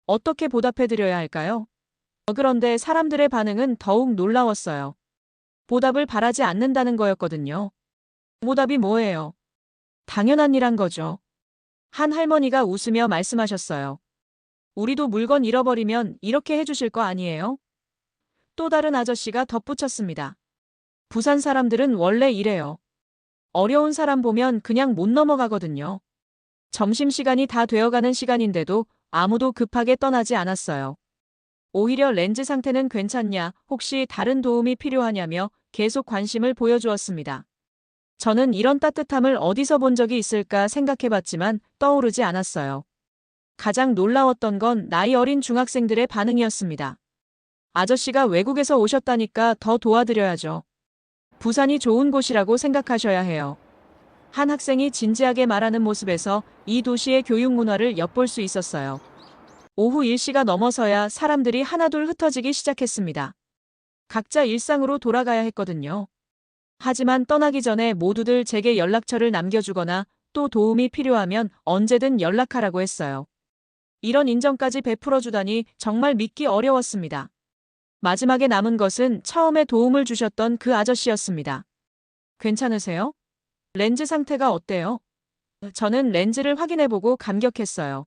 어떻게 보답해드려야 할까요? 그런데 사람들의 반응은 더욱 놀라웠어요. 보답을 바라지 않는다는 거였거든요. 보답이 뭐예요? 당연한 일한 거죠. 한 할머니가 웃으며 말씀하셨어요. 우리도 물건 잃어버리면 이렇게 해주실 거 아니에요? 또 다른 아저씨가 덧붙였습니다. 부산 사람들은 원래 이래요. 어려운 사람 보면 그냥 못 넘어가거든요. 점심시간이 다 되어가는 시간인데도 아무도 급하게 떠나지 않았어요. 오히려 렌즈 상태는 괜찮냐, 혹시 다른 도움이 필요하냐며 계속 관심을 보여주었습니다. 저는 이런 따뜻함을 어디서 본 적이 있을까 생각해봤지만 떠오르지 않았어요. 가장 놀라웠던 건 나이 어린 중학생들의 반응이었습니다. 아저씨가 외국에서 오셨다니까 더 도와드려야죠. 부산이 좋은 곳이라고 생각하셔야 해요. 한 학생이 진지하게 말하는 모습에서 이 도시의 교육 문화를 엿볼 수 있었어요. 오후 1시가 넘어서야 사람들이 하나둘 흩어지기 시작했습니다. 각자 일상으로 돌아가야 했거든요. 하지만 떠나기 전에 모두들 제게 연락처를 남겨주거나 또 도움이 필요하면 언제든 연락하라고 했어요. 이런 인정까지 베풀어주다니 정말 믿기 어려웠습니다. 마지막에 남은 것은 처음에 도움을 주셨던 그 아저씨였습니다. 괜찮으세요? 렌즈 상태가 어때요? 저는 렌즈를 확인해보고 감격했어요.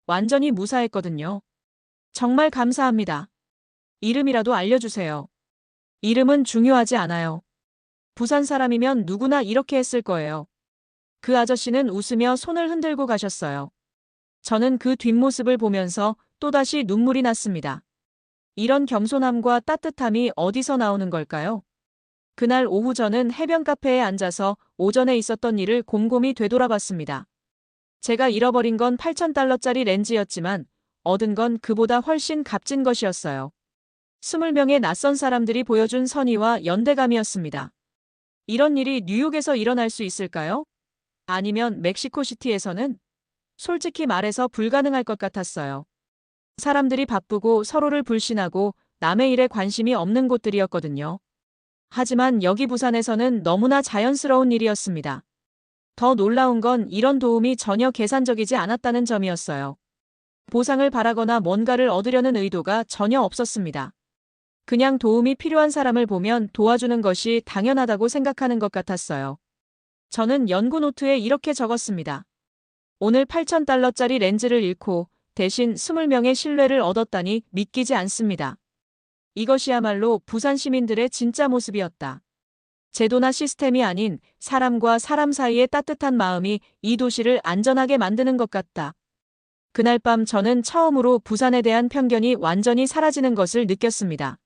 완전히 무사했거든요. 정말 감사합니다. 이름이라도 알려주세요. 이름은 중요하지 않아요. 부산 사람이면 누구나 이렇게 했을 거예요. 그 아저씨는 웃으며 손을 흔들고 가셨어요. 저는 그 뒷모습을 보면서 또다시 눈물이 났습니다. 이런 겸손함과 따뜻함이 어디서 나오는 걸까요? 그날 오후 저는 해변 카페에 앉아서 오전에 있었던 일을 곰곰이 되돌아봤습니다. 제가 잃어버린 건 $8,000짜리 렌즈였지만 얻은 건 그보다 훨씬 값진 것이었어요. 20명의 낯선 사람들이 보여준 선의와 연대감이었습니다. 이런 일이 뉴욕에서 일어날 수 있을까요? 아니면 멕시코시티에서는? 솔직히 말해서 불가능할 것 같았어요. 사람들이 바쁘고 서로를 불신하고 남의 일에 관심이 없는 곳들이었거든요. 하지만 여기 부산에서는 너무나 자연스러운 일이었습니다. 더 놀라운 건 이런 도움이 전혀 계산적이지 않았다는 점이었어요. 보상을 바라거나 뭔가를 얻으려는 의도가 전혀 없었습니다. 그냥 도움이 필요한 사람을 보면 도와주는 것이 당연하다고 생각하는 것 같았어요. 저는 연구 노트에 이렇게 적었습니다. 오늘 $8,000짜리 렌즈를 잃고 대신 20명의 신뢰를 얻었다니 믿기지 않습니다. 이것이야말로 부산 시민들의 진짜 모습이었다. 제도나 시스템이 아닌 사람과 사람 사이의 따뜻한 마음이 이 도시를 안전하게 만드는 것 같다. 그날 밤 저는 처음으로 부산에 대한 편견이 완전히 사라지는 것을 느꼈습니다.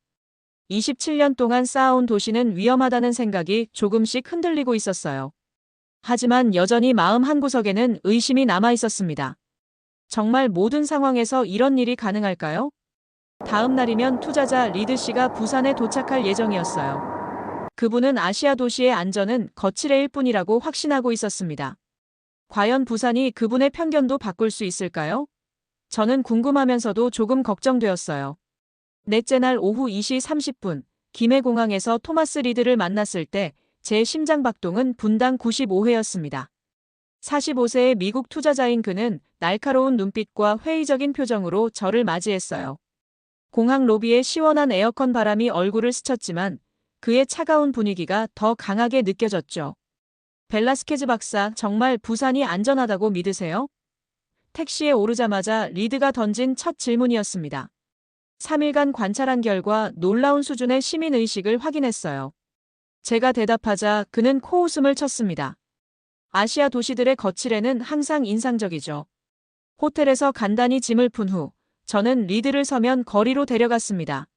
27년 동안 쌓아온 도시는 위험하다는 생각이 조금씩 흔들리고 있었어요. 하지만 여전히 마음 한구석에는 의심이 남아 있었습니다. 정말 모든 상황에서 이런 일이 가능할까요? 다음 날이면 투자자 리드 씨가 부산에 도착할 예정이었어요. 그분은 아시아 도시의 안전은 거칠해일 뿐이라고 확신하고 있었습니다. 과연 부산이 그분의 편견도 바꿀 수 있을까요? 저는 궁금하면서도 조금 걱정되었어요. 넷째 날 오후 2시 30분, 김해공항에서 토마스 리드를 만났을 때 제 심장 박동은 분당 95회였습니다. 45세의 미국 투자자인 그는 날카로운 눈빛과 회의적인 표정으로 저를 맞이했어요. 공항 로비의 시원한 에어컨 바람이 얼굴을 스쳤지만 그의 차가운 분위기가 더 강하게 느껴졌죠. 벨라스케즈 박사, 정말 부산이 안전하다고 믿으세요? 택시에 오르자마자 리드가 던진 첫 질문이었습니다. 3일간 관찰한 결과 놀라운 수준의 시민의식을 확인했어요. 제가 대답하자 그는 코웃음을 쳤습니다. 아시아 도시들의 거칠애는 항상 인상적이죠. 호텔에서 간단히 짐을 푼 후 저는 리드를 서면 거리로 데려갔습니다.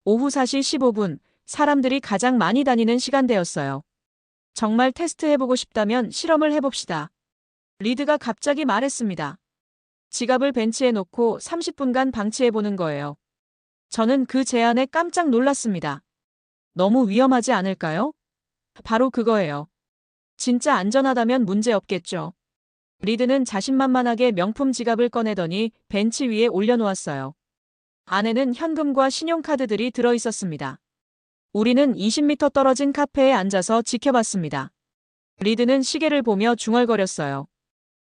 오후 4시 15분, 사람들이 가장 많이 다니는 시간대였어요. 정말 테스트해보고 싶다면 실험을 해봅시다. 리드가 갑자기 말했습니다. 지갑을 벤치에 놓고 30분간 방치해보는 거예요. 저는 그 제안에 깜짝 놀랐습니다. 너무 위험하지 않을까요? 바로 그거예요. 진짜 안전하다면 문제 없겠죠. 리드는 자신만만하게 명품 지갑을 꺼내더니 벤치 위에 올려놓았어요. 안에는 현금과 신용카드들이 들어있었습니다. 우리는 20m 떨어진 카페에 앉아서 지켜봤습니다. 리드는 시계를 보며 중얼거렸어요.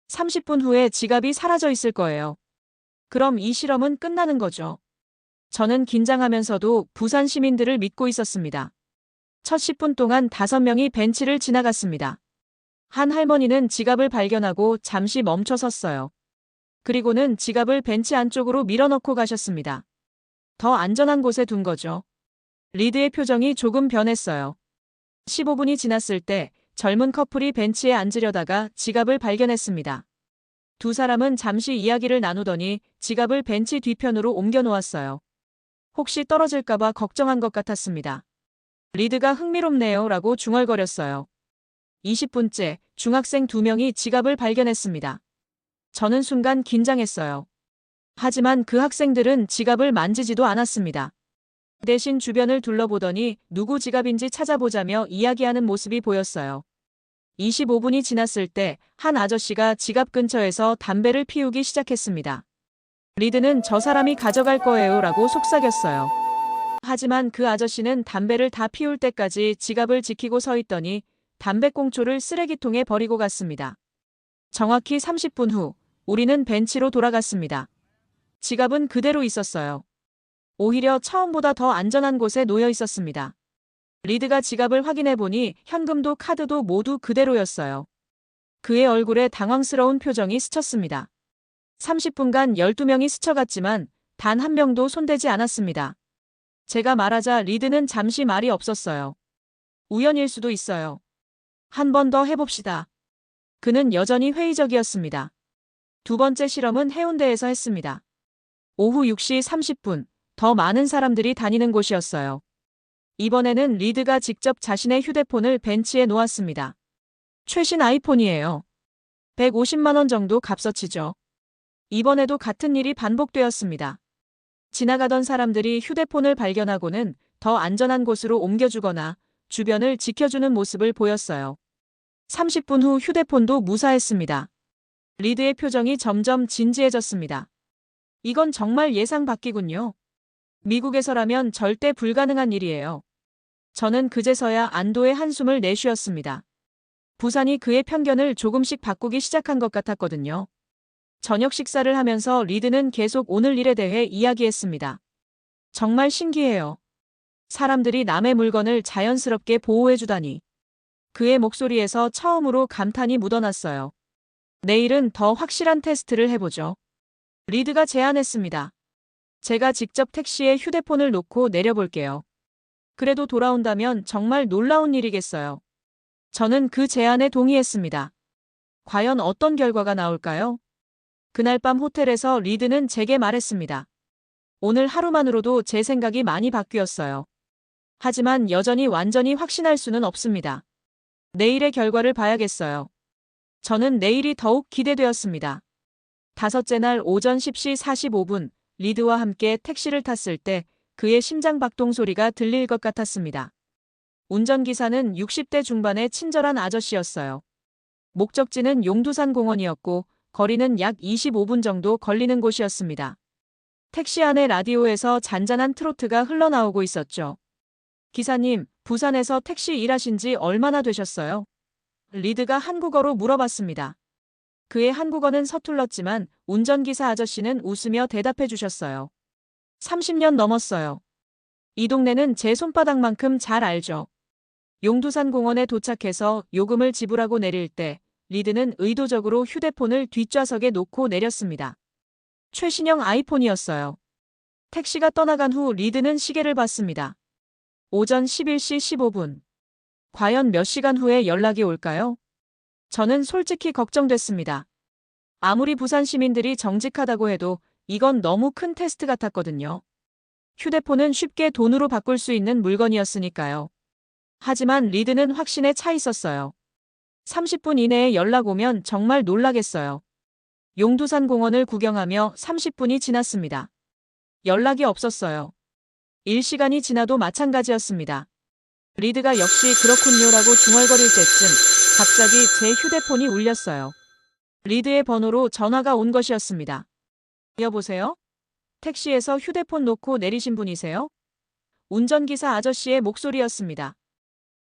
30분 후에 지갑이 사라져 있을 거예요. 그럼 이 실험은 끝나는 거죠. 저는 긴장하면서도 부산 시민들을 믿고 있었습니다. 첫 10분 동안 5명이 벤치를 지나갔습니다. 한 할머니는 지갑을 발견하고 잠시 멈춰 섰어요. 그리고는 지갑을 벤치 안쪽으로 밀어넣고 가셨습니다. 더 안전한 곳에 둔 거죠. 리드의 표정이 조금 변했어요. 15분이 지났을 때 젊은 커플이 벤치에 앉으려다가 지갑을 발견했습니다. 두 사람은 잠시 이야기를 나누더니 지갑을 벤치 뒤편으로 옮겨 놓았어요. 혹시 떨어질까봐 걱정한 것 같았습니다. 리드가 흥미롭네요 라고 중얼거렸어요. 20분째 중학생 2명이 지갑을 발견했습니다. 저는 순간 긴장했어요. 하지만 그 학생들은 지갑을 만지지도 않았습니다. 대신 주변을 둘러보더니 누구 지갑인지 찾아보자며 이야기하는 모습이 보였어요. 25분이 지났을 때 한 아저씨가 지갑 근처에서 담배를 피우기 시작했습니다. 리드는 저 사람이 가져갈 거예요 라고 속삭였어요. 하지만 그 아저씨는 담배를 다 피울 때까지 지갑을 지키고 서 있더니 담배꽁초를 쓰레기통에 버리고 갔습니다. 정확히 30분 후 우리는 벤치로 돌아갔습니다. 지갑은 그대로 있었어요. 오히려 처음보다 더 안전한 곳에 놓여 있었습니다. 리드가 지갑을 확인해 보니 현금도 카드도 모두 그대로였어요. 그의 얼굴에 당황스러운 표정이 스쳤습니다. 30분간 12명이 스쳐갔지만 단 한 명도 손대지 않았습니다. 제가 말하자 리드는 잠시 말이 없었어요. 우연일 수도 있어요. 한 번 더 해봅시다. 그는 여전히 회의적이었습니다. 두 번째 실험은 해운대에서 했습니다. 오후 6시 30분, 더 많은 사람들이 다니는 곳이었어요. 이번에는 리드가 직접 자신의 휴대폰을 벤치에 놓았습니다. 최신 아이폰이에요. 150만 원 정도 값어치죠. 이번에도 같은 일이 반복되었습니다. 지나가던 사람들이 휴대폰을 발견하고는 더 안전한 곳으로 옮겨주거나 주변을 지켜주는 모습을 보였어요. 30분 후 휴대폰도 무사했습니다. 리드의 표정이 점점 진지해졌습니다. 이건 정말 예상 밖이군요. 미국에서라면 절대 불가능한 일이에요. 저는 그제서야 안도의 한숨을 내쉬었습니다. 부산이 그의 편견을 조금씩 바꾸기 시작한 것 같았거든요. 저녁 식사를 하면서 리드는 계속 오늘 일에 대해 이야기했습니다. 정말 신기해요. 사람들이 남의 물건을 자연스럽게 보호해주다니. 그의 목소리에서 처음으로 감탄이 묻어났어요. 내일은 더 확실한 테스트를 해보죠. 리드가 제안했습니다. 제가 직접 택시에 휴대폰을 놓고 내려볼게요. 그래도 돌아온다면 정말 놀라운 일이겠어요. 저는 그 제안에 동의했습니다. 과연 어떤 결과가 나올까요? 그날 밤 호텔에서 리드는 제게 말했습니다. 오늘 하루만으로도 제 생각이 많이 바뀌었어요. 하지만 여전히 완전히 확신할 수는 없습니다. 내일의 결과를 봐야겠어요. 저는 내일이 더욱 기대되었습니다. 다섯째 날 오전 10시 45분, 리드와 함께 택시를 탔을 때 그의 심장 박동 소리가 들릴 것 같았습니다. 운전기사는 60대 중반의 친절한 아저씨였어요. 목적지는 용두산 공원이었고 거리는 약 25분 정도 걸리는 곳이었습니다. 택시 안의 라디오에서 잔잔한 트로트가 흘러나오고 있었죠. 기사님, 부산에서 택시 일하신 지 얼마나 되셨어요? 리드가 한국어로 물어봤습니다. 그의 한국어는 서툴렀지만 운전기사 아저씨는 웃으며 대답해 주셨어요. 30년 넘었어요. 이 동네는 제 손바닥만큼 잘 알죠. 용두산 공원에 도착해서 요금을 지불하고 내릴 때 리드는 의도적으로 휴대폰을 뒷좌석에 놓고 내렸습니다. 최신형 아이폰이었어요. 택시가 떠나간 후 리드는 시계를 봤습니다. 오전 11시 15분. 과연 몇 시간 후에 연락이 올까요? 저는 솔직히 걱정됐습니다. 아무리 부산 시민들이 정직하다고 해도 이건 너무 큰 테스트 같았거든요. 휴대폰은 쉽게 돈으로 바꿀 수 있는 물건이었으니까요. 하지만 리드는 확신에 차 있었어요. 30분 이내에 연락 오면 정말 놀라겠어요. 용두산 공원을 구경하며 30분이 지났습니다. 연락이 없었어요. 1시간이 지나도 마찬가지였습니다. 리드가 역시 그렇군요라고 중얼거릴 때쯤 갑자기 제 휴대폰이 울렸어요. 리드의 번호로 전화가 온 것이었습니다. 여보세요? 택시에서 휴대폰 놓고 내리신 분이세요? 운전기사 아저씨의 목소리였습니다.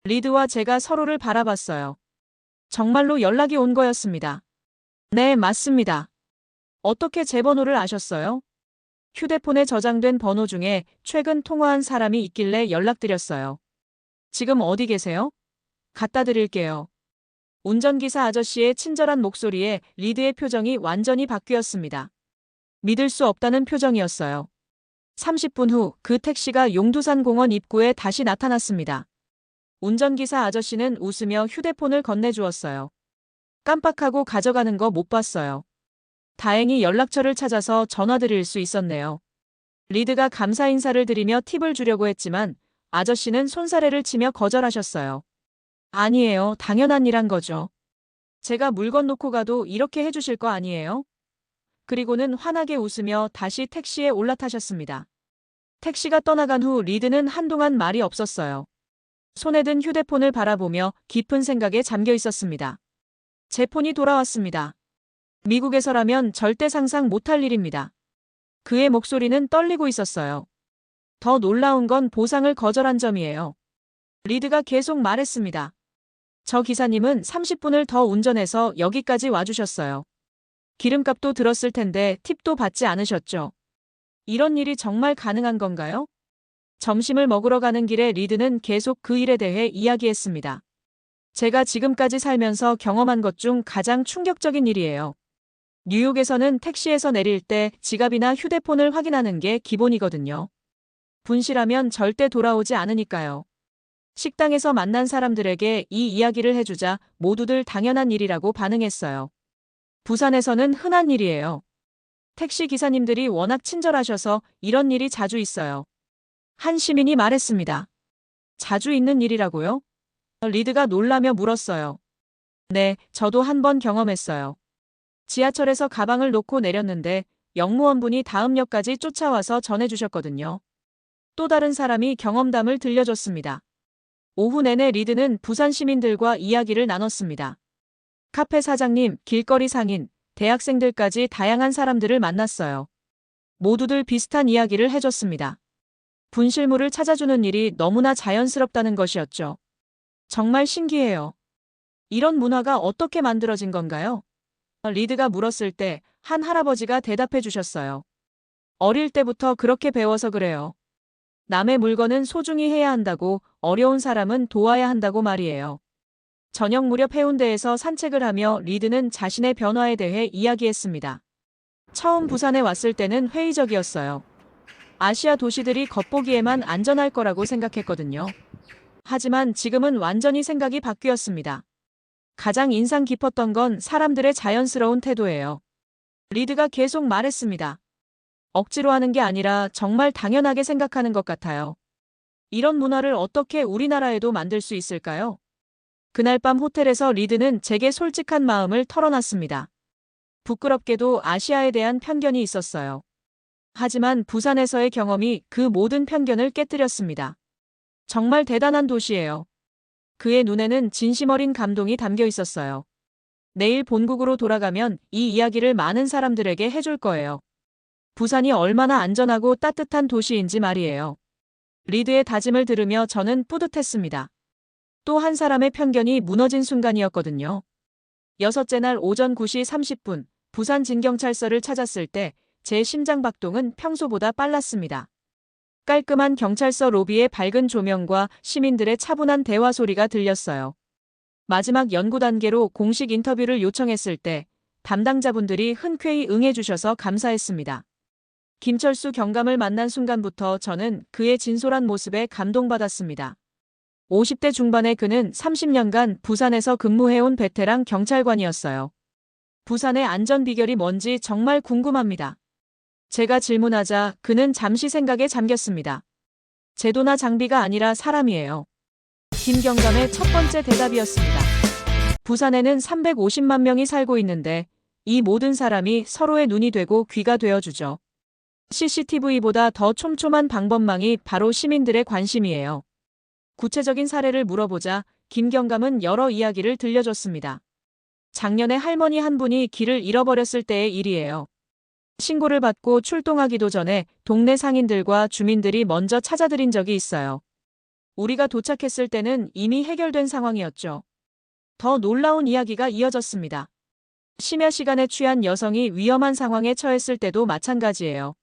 리드와 제가 서로를 바라봤어요. 정말로 연락이 온 거였습니다. 네, 맞습니다. 어떻게 제 번호를 아셨어요? 휴대폰에 저장된 번호 중에 최근 통화한 사람이 있길래 연락드렸어요. 지금 어디 계세요? 갖다 드릴게요. 운전기사 아저씨의 친절한 목소리에 리드의 표정이 완전히 바뀌었습니다. 믿을 수 없다는 표정이었어요. 30분 후 그 택시가 용두산 공원 입구에 다시 나타났습니다. 운전기사 아저씨는 웃으며 휴대폰을 건네주었어요. 깜빡하고 가져가는 거 못 봤어요. 다행히 연락처를 찾아서 전화드릴 수 있었네요. 리드가 감사 인사를 드리며 팁을 주려고 했지만 아저씨는 손사래를 치며 거절하셨어요. 아니에요. 당연한 일한 거죠. 제가 물건 놓고 가도 이렇게 해주실 거 아니에요? 그리고는 환하게 웃으며 다시 택시에 올라타셨습니다. 택시가 떠나간 후 리드는 한동안 말이 없었어요. 손에 든 휴대폰을 바라보며 깊은 생각에 잠겨 있었습니다. 제 폰이 돌아왔습니다. 미국에서라면 절대 상상 못할 일입니다. 그의 목소리는 떨리고 있었어요. 더 놀라운 건 보상을 거절한 점이에요. 리드가 계속 말했습니다. 저 기사님은 30분을 더 운전해서 여기까지 와주셨어요. 기름값도 들었을 텐데 팁도 받지 않으셨죠? 이런 일이 정말 가능한 건가요? 점심을 먹으러 가는 길에 리드는 계속 그 일에 대해 이야기했습니다. 제가 지금까지 살면서 경험한 것 중 가장 충격적인 일이에요. 뉴욕에서는 택시에서 내릴 때 지갑이나 휴대폰을 확인하는 게 기본이거든요. 분실하면 절대 돌아오지 않으니까요. 식당에서 만난 사람들에게 이 이야기를 해주자 모두들 당연한 일이라고 반응했어요. 부산에서는 흔한 일이에요. 택시 기사님들이 워낙 친절하셔서 이런 일이 자주 있어요. 한 시민이 말했습니다. 자주 있는 일이라고요? 리드가 놀라며 물었어요. 네, 저도 한 번 경험했어요. 지하철에서 가방을 놓고 내렸는데 역무원분이 다음 역까지 쫓아와서 전해주셨거든요. 또 다른 사람이 경험담을 들려줬습니다. 오후 내내 리드는 부산 시민들과 이야기를 나눴습니다. 카페 사장님, 길거리 상인, 대학생들까지 다양한 사람들을 만났어요. 모두들 비슷한 이야기를 해줬습니다. 분실물을 찾아주는 일이 너무나 자연스럽다는 것이었죠. 정말 신기해요. 이런 문화가 어떻게 만들어진 건가요? 리드가 물었을 때 한 할아버지가 대답해 주셨어요. 어릴 때부터 그렇게 배워서 그래요. 남의 물건은 소중히 해야 한다고, 어려운 사람은 도와야 한다고 말이에요. 저녁 무렵 해운대에서 산책을 하며 리드는 자신의 변화에 대해 이야기했습니다. 처음 부산에 왔을 때는 회의적이었어요. 아시아 도시들이 겉보기에만 안전할 거라고 생각했거든요. 하지만 지금은 완전히 생각이 바뀌었습니다. 가장 인상 깊었던 건 사람들의 자연스러운 태도예요. 리드가 계속 말했습니다. 억지로 하는 게 아니라 정말 당연하게 생각하는 것 같아요. 이런 문화를 어떻게 우리나라에도 만들 수 있을까요? 그날 밤 호텔에서 리드는 제게 솔직한 마음을 털어놨습니다. 부끄럽게도 아시아에 대한 편견이 있었어요. 하지만 부산에서의 경험이 그 모든 편견을 깨뜨렸습니다. 정말 대단한 도시예요. 그의 눈에는 진심 어린 감동이 담겨 있었어요. 내일 본국으로 돌아가면 이 이야기를 많은 사람들에게 해줄 거예요. 부산이 얼마나 안전하고 따뜻한 도시인지 말이에요. 리드의 다짐을 들으며 저는 뿌듯했습니다. 또 한 사람의 편견이 무너진 순간이었거든요. 여섯째 날 오전 9시 30분 부산 진경찰서를 찾았을 때 제 심장 박동은 평소보다 빨랐습니다. 깔끔한 경찰서 로비의 밝은 조명과 시민들의 차분한 대화 소리가 들렸어요. 마지막 연구 단계로 공식 인터뷰를 요청했을 때 담당자분들이 흔쾌히 응해주셔서 감사했습니다. 김철수 경감을 만난 순간부터 저는 그의 진솔한 모습에 감동받았습니다. 50대 중반의 그는 30년간 부산에서 근무해온 베테랑 경찰관이었어요. 부산의 안전 비결이 뭔지 정말 궁금합니다. 제가 질문하자 그는 잠시 생각에 잠겼습니다. 제도나 장비가 아니라 사람이에요. 김경감의 첫 번째 대답이었습니다. 부산에는 350만 명이 살고 있는데 이 모든 사람이 서로의 눈이 되고 귀가 되어주죠. CCTV보다 더 촘촘한 방법망이 바로 시민들의 관심이에요. 구체적인 사례를 물어보자 김경감은 여러 이야기를 들려줬습니다. 작년에 할머니 한 분이 길을 잃어버렸을 때의 일이에요. 신고를 받고 출동하기도 전에 동네 상인들과 주민들이 먼저 찾아드린 적이 있어요. 우리가 도착했을 때는 이미 해결된 상황이었죠. 더 놀라운 이야기가 이어졌습니다. 심야 시간에 취한 여성이 위험한 상황에 처했을 때도 마찬가지예요.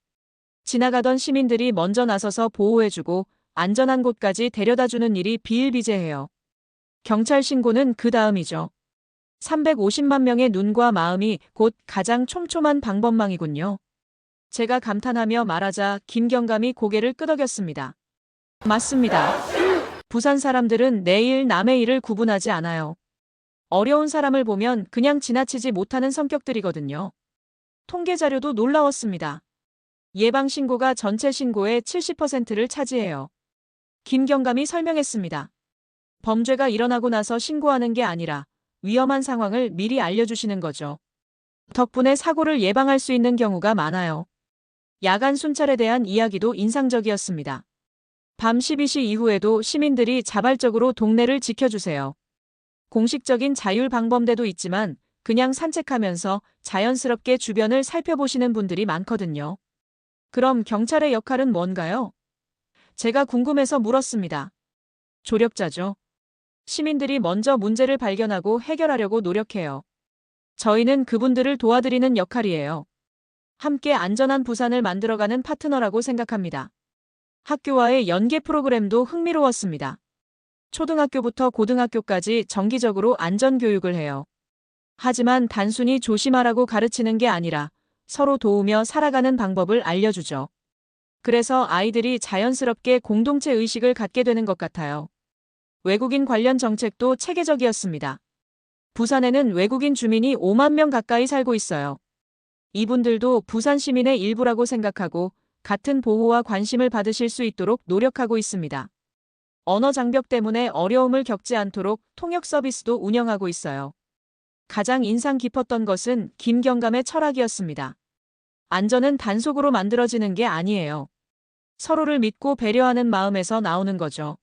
지나가던 시민들이 먼저 나서서 보호해주고 안전한 곳까지 데려다주는 일이 비일비재해요. 경찰 신고는 그 다음이죠. 350만 명의 눈과 마음이 곧 가장 촘촘한 방법망이군요. 제가 감탄하며 말하자 김경감이 고개를 끄덕였습니다. 맞습니다. 부산 사람들은 내 일 남의 일을 구분하지 않아요. 어려운 사람을 보면 그냥 지나치지 못하는 성격들이거든요. 통계 자료도 놀라웠습니다. 예방 신고가 전체 신고의 70%를 차지해요. 김경감이 설명했습니다. 범죄가 일어나고 나서 신고하는 게 아니라 위험한 상황을 미리 알려주시는 거죠. 덕분에 사고를 예방할 수 있는 경우가 많아요. 야간 순찰에 대한 이야기도 인상적이었습니다. 밤 12시 이후에도 시민들이 자발적으로 동네를 지켜주세요. 공식적인 자율방범대도 있지만 그냥 산책하면서 자연스럽게 주변을 살펴보시는 분들이 많거든요. 그럼 경찰의 역할은 뭔가요? 제가 궁금해서 물었습니다. 조력자죠. 시민들이 먼저 문제를 발견하고 해결하려고 노력해요. 저희는 그분들을 도와드리는 역할이에요. 함께 안전한 부산을 만들어가는 파트너라고 생각합니다. 학교와의 연계 프로그램도 흥미로웠습니다. 초등학교부터 고등학교까지 정기적으로 안전교육을 해요. 하지만 단순히 조심하라고 가르치는 게 아니라 서로 도우며 살아가는 방법을 알려주죠. 그래서 아이들이 자연스럽게 공동체 의식을 갖게 되는 것 같아요. 외국인 관련 정책도 체계적이었습니다. 부산에는 외국인 주민이 5만 명 가까이 살고 있어요. 이분들도 부산 시민의 일부라고 생각하고 같은 보호와 관심을 받으실 수 있도록 노력하고 있습니다. 언어 장벽 때문에 어려움을 겪지 않도록 통역 서비스도 운영하고 있어요. 가장 인상 깊었던 것은 김경감의 철학이었습니다. 안전은 단속으로 만들어지는 게 아니에요. 서로를 믿고 배려하는 마음에서 나오는 거죠.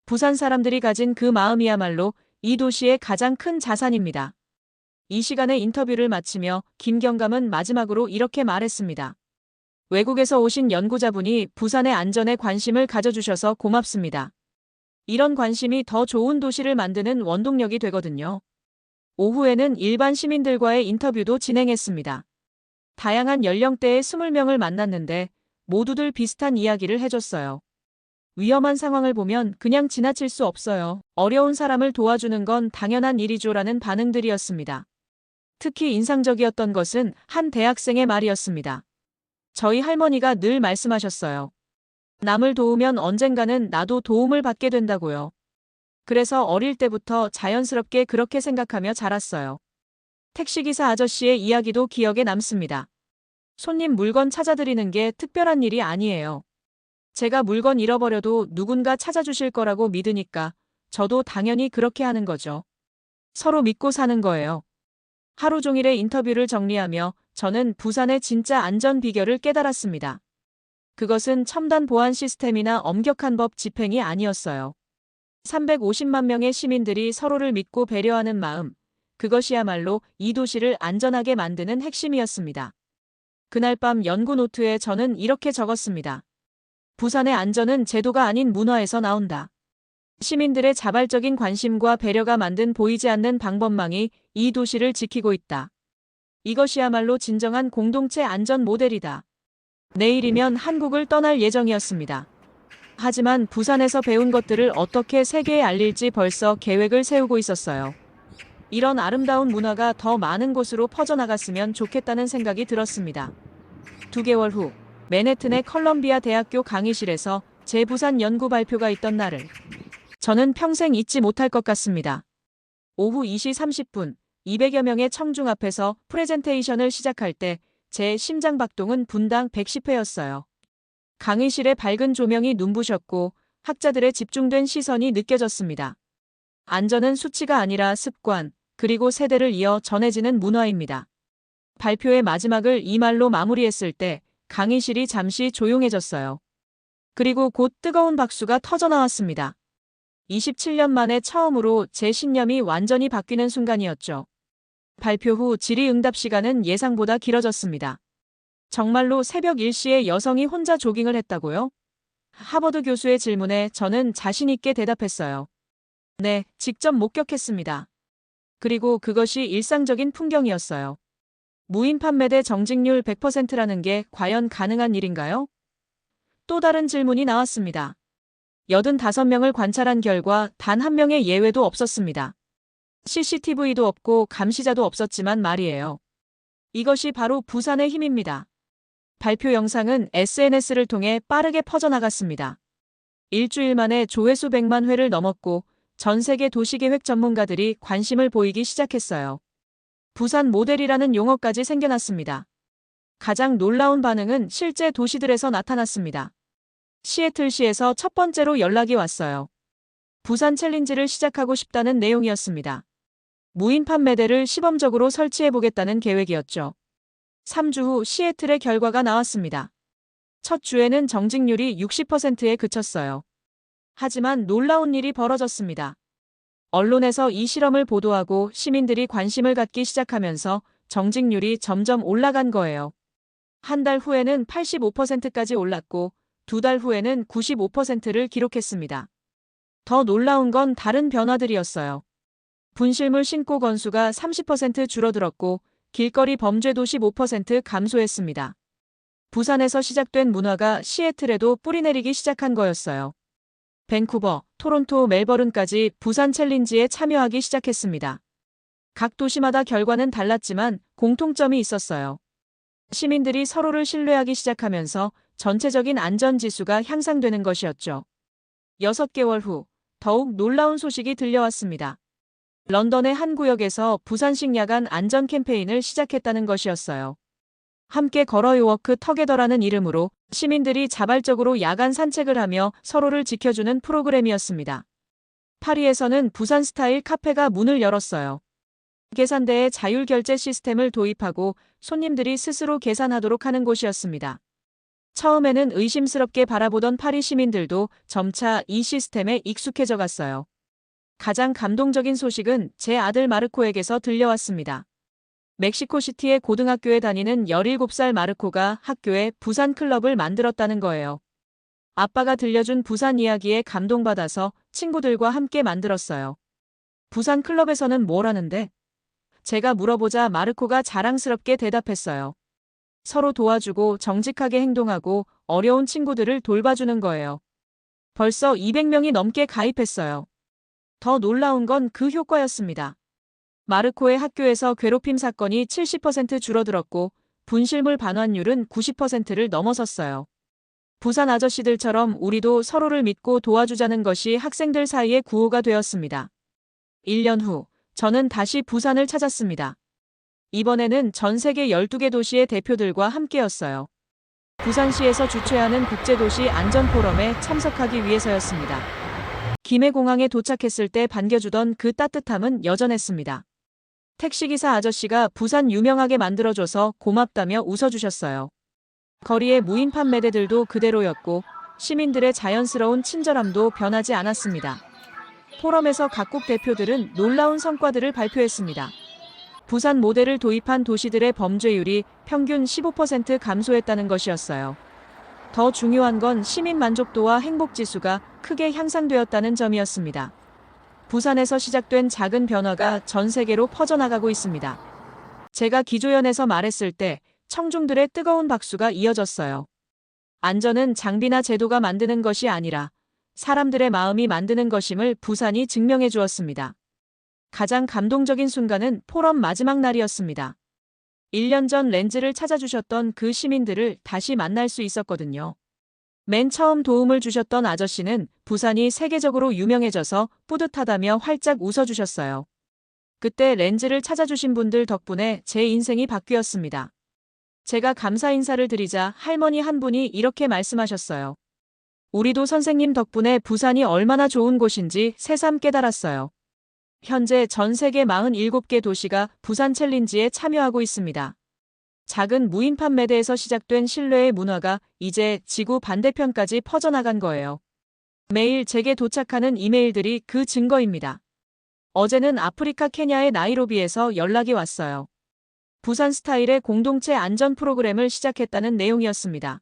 부산 사람들이 가진 그 마음이야말로 이 도시의 가장 큰 자산입니다. 이 시간에 인터뷰를 마치며 김경감은 마지막으로 이렇게 말했습니다. 외국에서 오신 연구자분이 부산의 안전에 관심을 가져주셔서 고맙습니다. 이런 관심이 더 좋은 도시를 만드는 원동력이 되거든요. 오후에는 일반 시민들과의 인터뷰도 진행했습니다. 다양한 연령대의 20명을 만났는데 모두들 비슷한 이야기를 해줬어요. 위험한 상황을 보면 그냥 지나칠 수 없어요. 어려운 사람을 도와주는 건 당연한 일이죠라는 반응들이었습니다. 특히 인상적이었던 것은 한 대학생의 말이었습니다. 저희 할머니가 늘 말씀하셨어요. 남을 도우면 언젠가는 나도 도움을 받게 된다고요. 그래서 어릴 때부터 자연스럽게 그렇게 생각하며 자랐어요. 택시기사 아저씨의 이야기도 기억에 남습니다. 손님 물건 찾아드리는 게 특별한 일이 아니에요. 제가 물건 잃어버려도 누군가 찾아주실 거라고 믿으니까 저도 당연히 그렇게 하는 거죠. 서로 믿고 사는 거예요. 하루 종일의 인터뷰를 정리하며 저는 부산의 진짜 안전 비결을 깨달았습니다. 그것은 첨단 보안 시스템이나 엄격한 법 집행이 아니었어요. 350만 명의 시민들이 서로를 믿고 배려하는 마음, 그것이야말로 이 도시를 안전하게 만드는 핵심이었습니다. 그날 밤 연구 노트에 저는 이렇게 적었습니다. 부산의 안전은 제도가 아닌 문화에서 나온다. 시민들의 자발적인 관심과 배려가 만든 보이지 않는 방법망이 이 도시를 지키고 있다. 이것이야말로 진정한 공동체 안전 모델이다. 내일이면 한국을 떠날 예정이었습니다. 하지만 부산에서 배운 것들을 어떻게 세계에 알릴지 벌써 계획을 세우고 있었어요. 이런 아름다운 문화가 더 많은 곳으로 퍼져나갔으면 좋겠다는 생각이 들었습니다. 2개월 후 맨해튼의 컬럼비아 대학교 강의실에서 제 부산 연구 발표가 있던 날을 저는 평생 잊지 못할 것 같습니다. 오후 2시 30분 200여 명의 청중 앞에서 프레젠테이션을 시작할 때 제 심장박동은 분당 110회였어요. 강의실의 밝은 조명이 눈부셨고 학자들의 집중된 시선이 느껴졌습니다. 안전은 수치가 아니라 습관, 그리고 세대를 이어 전해지는 문화입니다. 발표의 마지막을 이 말로 마무리했을 때 강의실이 잠시 조용해졌어요. 그리고 곧 뜨거운 박수가 터져나왔습니다. 27년 만에 처음으로 제 신념이 완전히 바뀌는 순간이었죠. 발표 후 질의응답 시간은 예상보다 길어졌습니다. 정말로 새벽 1시에 여성이 혼자 조깅을 했다고요? 하버드 교수의 질문에 저는 자신 있게 대답했어요. 네, 직접 목격했습니다. 그리고 그것이 일상적인 풍경이었어요. 무인 판매대 정직률 100%라는 게 과연 가능한 일인가요? 또 다른 질문이 나왔습니다. 85명을 관찰한 결과 단 한 명의 예외도 없었습니다. CCTV도 없고 감시자도 없었지만 말이에요. 이것이 바로 부산의 힘입니다. 발표 영상은 SNS를 통해 빠르게 퍼져나갔습니다. 일주일 만에 조회수 100만 회를 넘었고 전 세계 도시계획 전문가들이 관심을 보이기 시작했어요. 부산 모델이라는 용어까지 생겨났습니다. 가장 놀라운 반응은 실제 도시들에서 나타났습니다. 시애틀시에서 첫 번째로 연락이 왔어요. 부산 챌린지를 시작하고 싶다는 내용이었습니다. 무인 판매대를 시범적으로 설치해보겠다는 계획이었죠. 3주 후 시애틀의 결과가 나왔습니다. 첫 주에는 정직률이 60%에 그쳤어요. 하지만 놀라운 일이 벌어졌습니다. 언론에서 이 실험을 보도하고 시민들이 관심을 갖기 시작하면서 정직률이 점점 올라간 거예요. 한 달 후에는 85%까지 올랐고 2달 후에는 95%를 기록했습니다. 더 놀라운 건 다른 변화들이었어요. 분실물 신고 건수가 30% 줄어들었고 길거리 범죄도 15% 감소했습니다. 부산에서 시작된 문화가 시애틀에도 뿌리내리기 시작한 거였어요. 밴쿠버, 토론토, 멜버른까지 부산 챌린지에 참여하기 시작했습니다. 각 도시마다 결과는 달랐지만 공통점이 있었어요. 시민들이 서로를 신뢰하기 시작하면서 전체적인 안전지수가 향상되는 것이었죠. 6개월 후 더욱 놀라운 소식이 들려왔습니다. 런던의 한 구역에서 부산식 야간 안전 캠페인을 시작했다는 것이었어요. 함께 걸어요 워크 터게더라는 이름으로 시민들이 자발적으로 야간 산책을 하며 서로를 지켜주는 프로그램이었습니다. 파리에서는 부산 스타일 카페가 문을 열었어요. 계산대에 자율 결제 시스템을 도입하고 손님들이 스스로 계산하도록 하는 곳이었습니다. 처음에는 의심스럽게 바라보던 파리 시민들도 점차 이 시스템에 익숙해져 갔어요. 가장 감동적인 소식은 제 아들 마르코에게서 들려왔습니다. 멕시코시티의 고등학교에 다니는 17살 마르코가 학교에 부산 클럽을 만들었다는 거예요. 아빠가 들려준 부산 이야기에 감동받아서 친구들과 함께 만들었어요. 부산 클럽에서는 뭘 하는데? 제가 물어보자 마르코가 자랑스럽게 대답했어요. 서로 도와주고 정직하게 행동하고 어려운 친구들을 돌봐주는 거예요. 벌써 200명이 넘게 가입했어요. 더 놀라운 건 그 효과였습니다. 마르코의 학교에서 괴롭힘 사건이 70% 줄어들었고 분실물 반환율은 90%를 넘어섰어요. 부산 아저씨들처럼 우리도 서로를 믿고 도와주자는 것이 학생들 사이의 구호가 되었습니다. 1년 후 저는 다시 부산을 찾았습니다. 이번에는 전 세계 12개 도시의 대표들과 함께였어요. 부산시에서 주최하는 국제도시 안전포럼에 참석하기 위해서였습니다. 김해공항에 도착했을 때 반겨주던 그 따뜻함은 여전했습니다. 택시기사 아저씨가 부산 유명하게 만들어줘서 고맙다며 웃어주셨어요. 거리의 무인 판매대들도 그대로였고 시민들의 자연스러운 친절함도 변하지 않았습니다. 포럼에서 각국 대표들은 놀라운 성과들을 발표했습니다. 부산 모델을 도입한 도시들의 범죄율이 평균 15% 감소했다는 것이었어요. 더 중요한 건 시민 만족도와 행복 지수가 크게 향상되었다는 점이었습니다. 부산에서 시작된 작은 변화가 전 세계로 퍼져나가고 있습니다. 제가 기조연에서 말했을 때 청중들의 뜨거운 박수가 이어졌어요. 안전은 장비나 제도가 만드는 것이 아니라 사람들의 마음이 만드는 것임을 부산이 증명해 주었습니다. 가장 감동적인 순간은 포럼 마지막 날이었습니다. 1년 전 렌즈를 찾아주셨던 그 시민들을 다시 만날 수 있었거든요. 맨 처음 도움을 주셨던 아저씨는 부산이 세계적으로 유명해져서 뿌듯하다며 활짝 웃어주셨어요. 그때 렌즈를 찾아주신 분들 덕분에 제 인생이 바뀌었습니다. 제가 감사 인사를 드리자 할머니 한 분이 이렇게 말씀하셨어요. 우리도 선생님 덕분에 부산이 얼마나 좋은 곳인지 새삼 깨달았어요. 현재 전 세계 47개 도시가 부산 챌린지에 참여하고 있습니다. 작은 무인 판매대에서 시작된 신뢰의 문화가 이제 지구 반대편까지 퍼져나간 거예요. 매일 제게 도착하는 이메일들이 그 증거입니다. 어제는 아프리카 케냐의 나이로비에서 연락이 왔어요. 부산 스타일의 공동체 안전 프로그램을 시작했다는 내용이었습니다.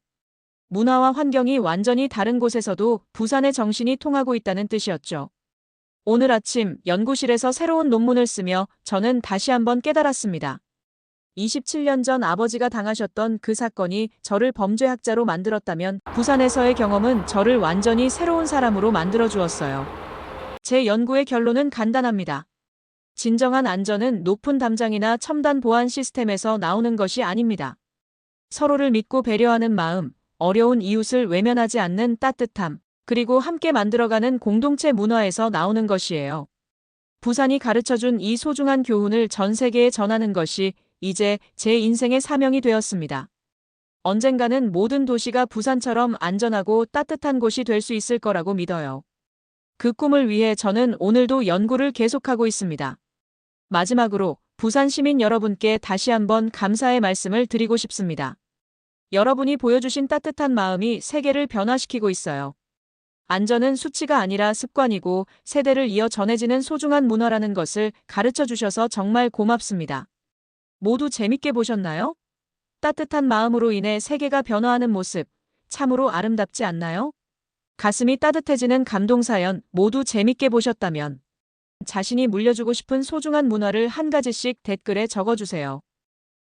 문화와 환경이 완전히 다른 곳에서도 부산의 정신이 통하고 있다는 뜻이었죠. 오늘 아침 연구실에서 새로운 논문을 쓰며 저는 다시 한번 깨달았습니다. 27년 전 아버지가 당하셨던 그 사건이 저를 범죄학자로 만들었다면 부산에서의 경험은 저를 완전히 새로운 사람으로 만들어 주었어요. 제 연구의 결론은 간단합니다. 진정한 안전은 높은 담장이나 첨단 보안 시스템에서 나오는 것이 아닙니다. 서로를 믿고 배려하는 마음, 어려운 이웃을 외면하지 않는 따뜻함, 그리고 함께 만들어가는 공동체 문화에서 나오는 것이에요. 부산이 가르쳐준 이 소중한 교훈을 전 세계에 전하는 것이 이제 제 인생의 사명이 되었습니다. 언젠가는 모든 도시가 부산처럼 안전하고 따뜻한 곳이 될 수 있을 거라고 믿어요. 그 꿈을 위해 저는 오늘도 연구를 계속하고 있습니다. 마지막으로 부산 시민 여러분께 다시 한번 감사의 말씀을 드리고 싶습니다. 여러분이 보여주신 따뜻한 마음이 세계를 변화시키고 있어요. 안전은 수치가 아니라 습관이고 세대를 이어 전해지는 소중한 문화라는 것을 가르쳐 주셔서 정말 고맙습니다. 모두 재밌게 보셨나요? 따뜻한 마음으로 인해 세계가 변화하는 모습, 참으로 아름답지 않나요? 가슴이 따뜻해지는 감동사연 모두 재밌게 보셨다면 자신이 물려주고 싶은 소중한 문화를 한 가지씩 댓글에 적어주세요.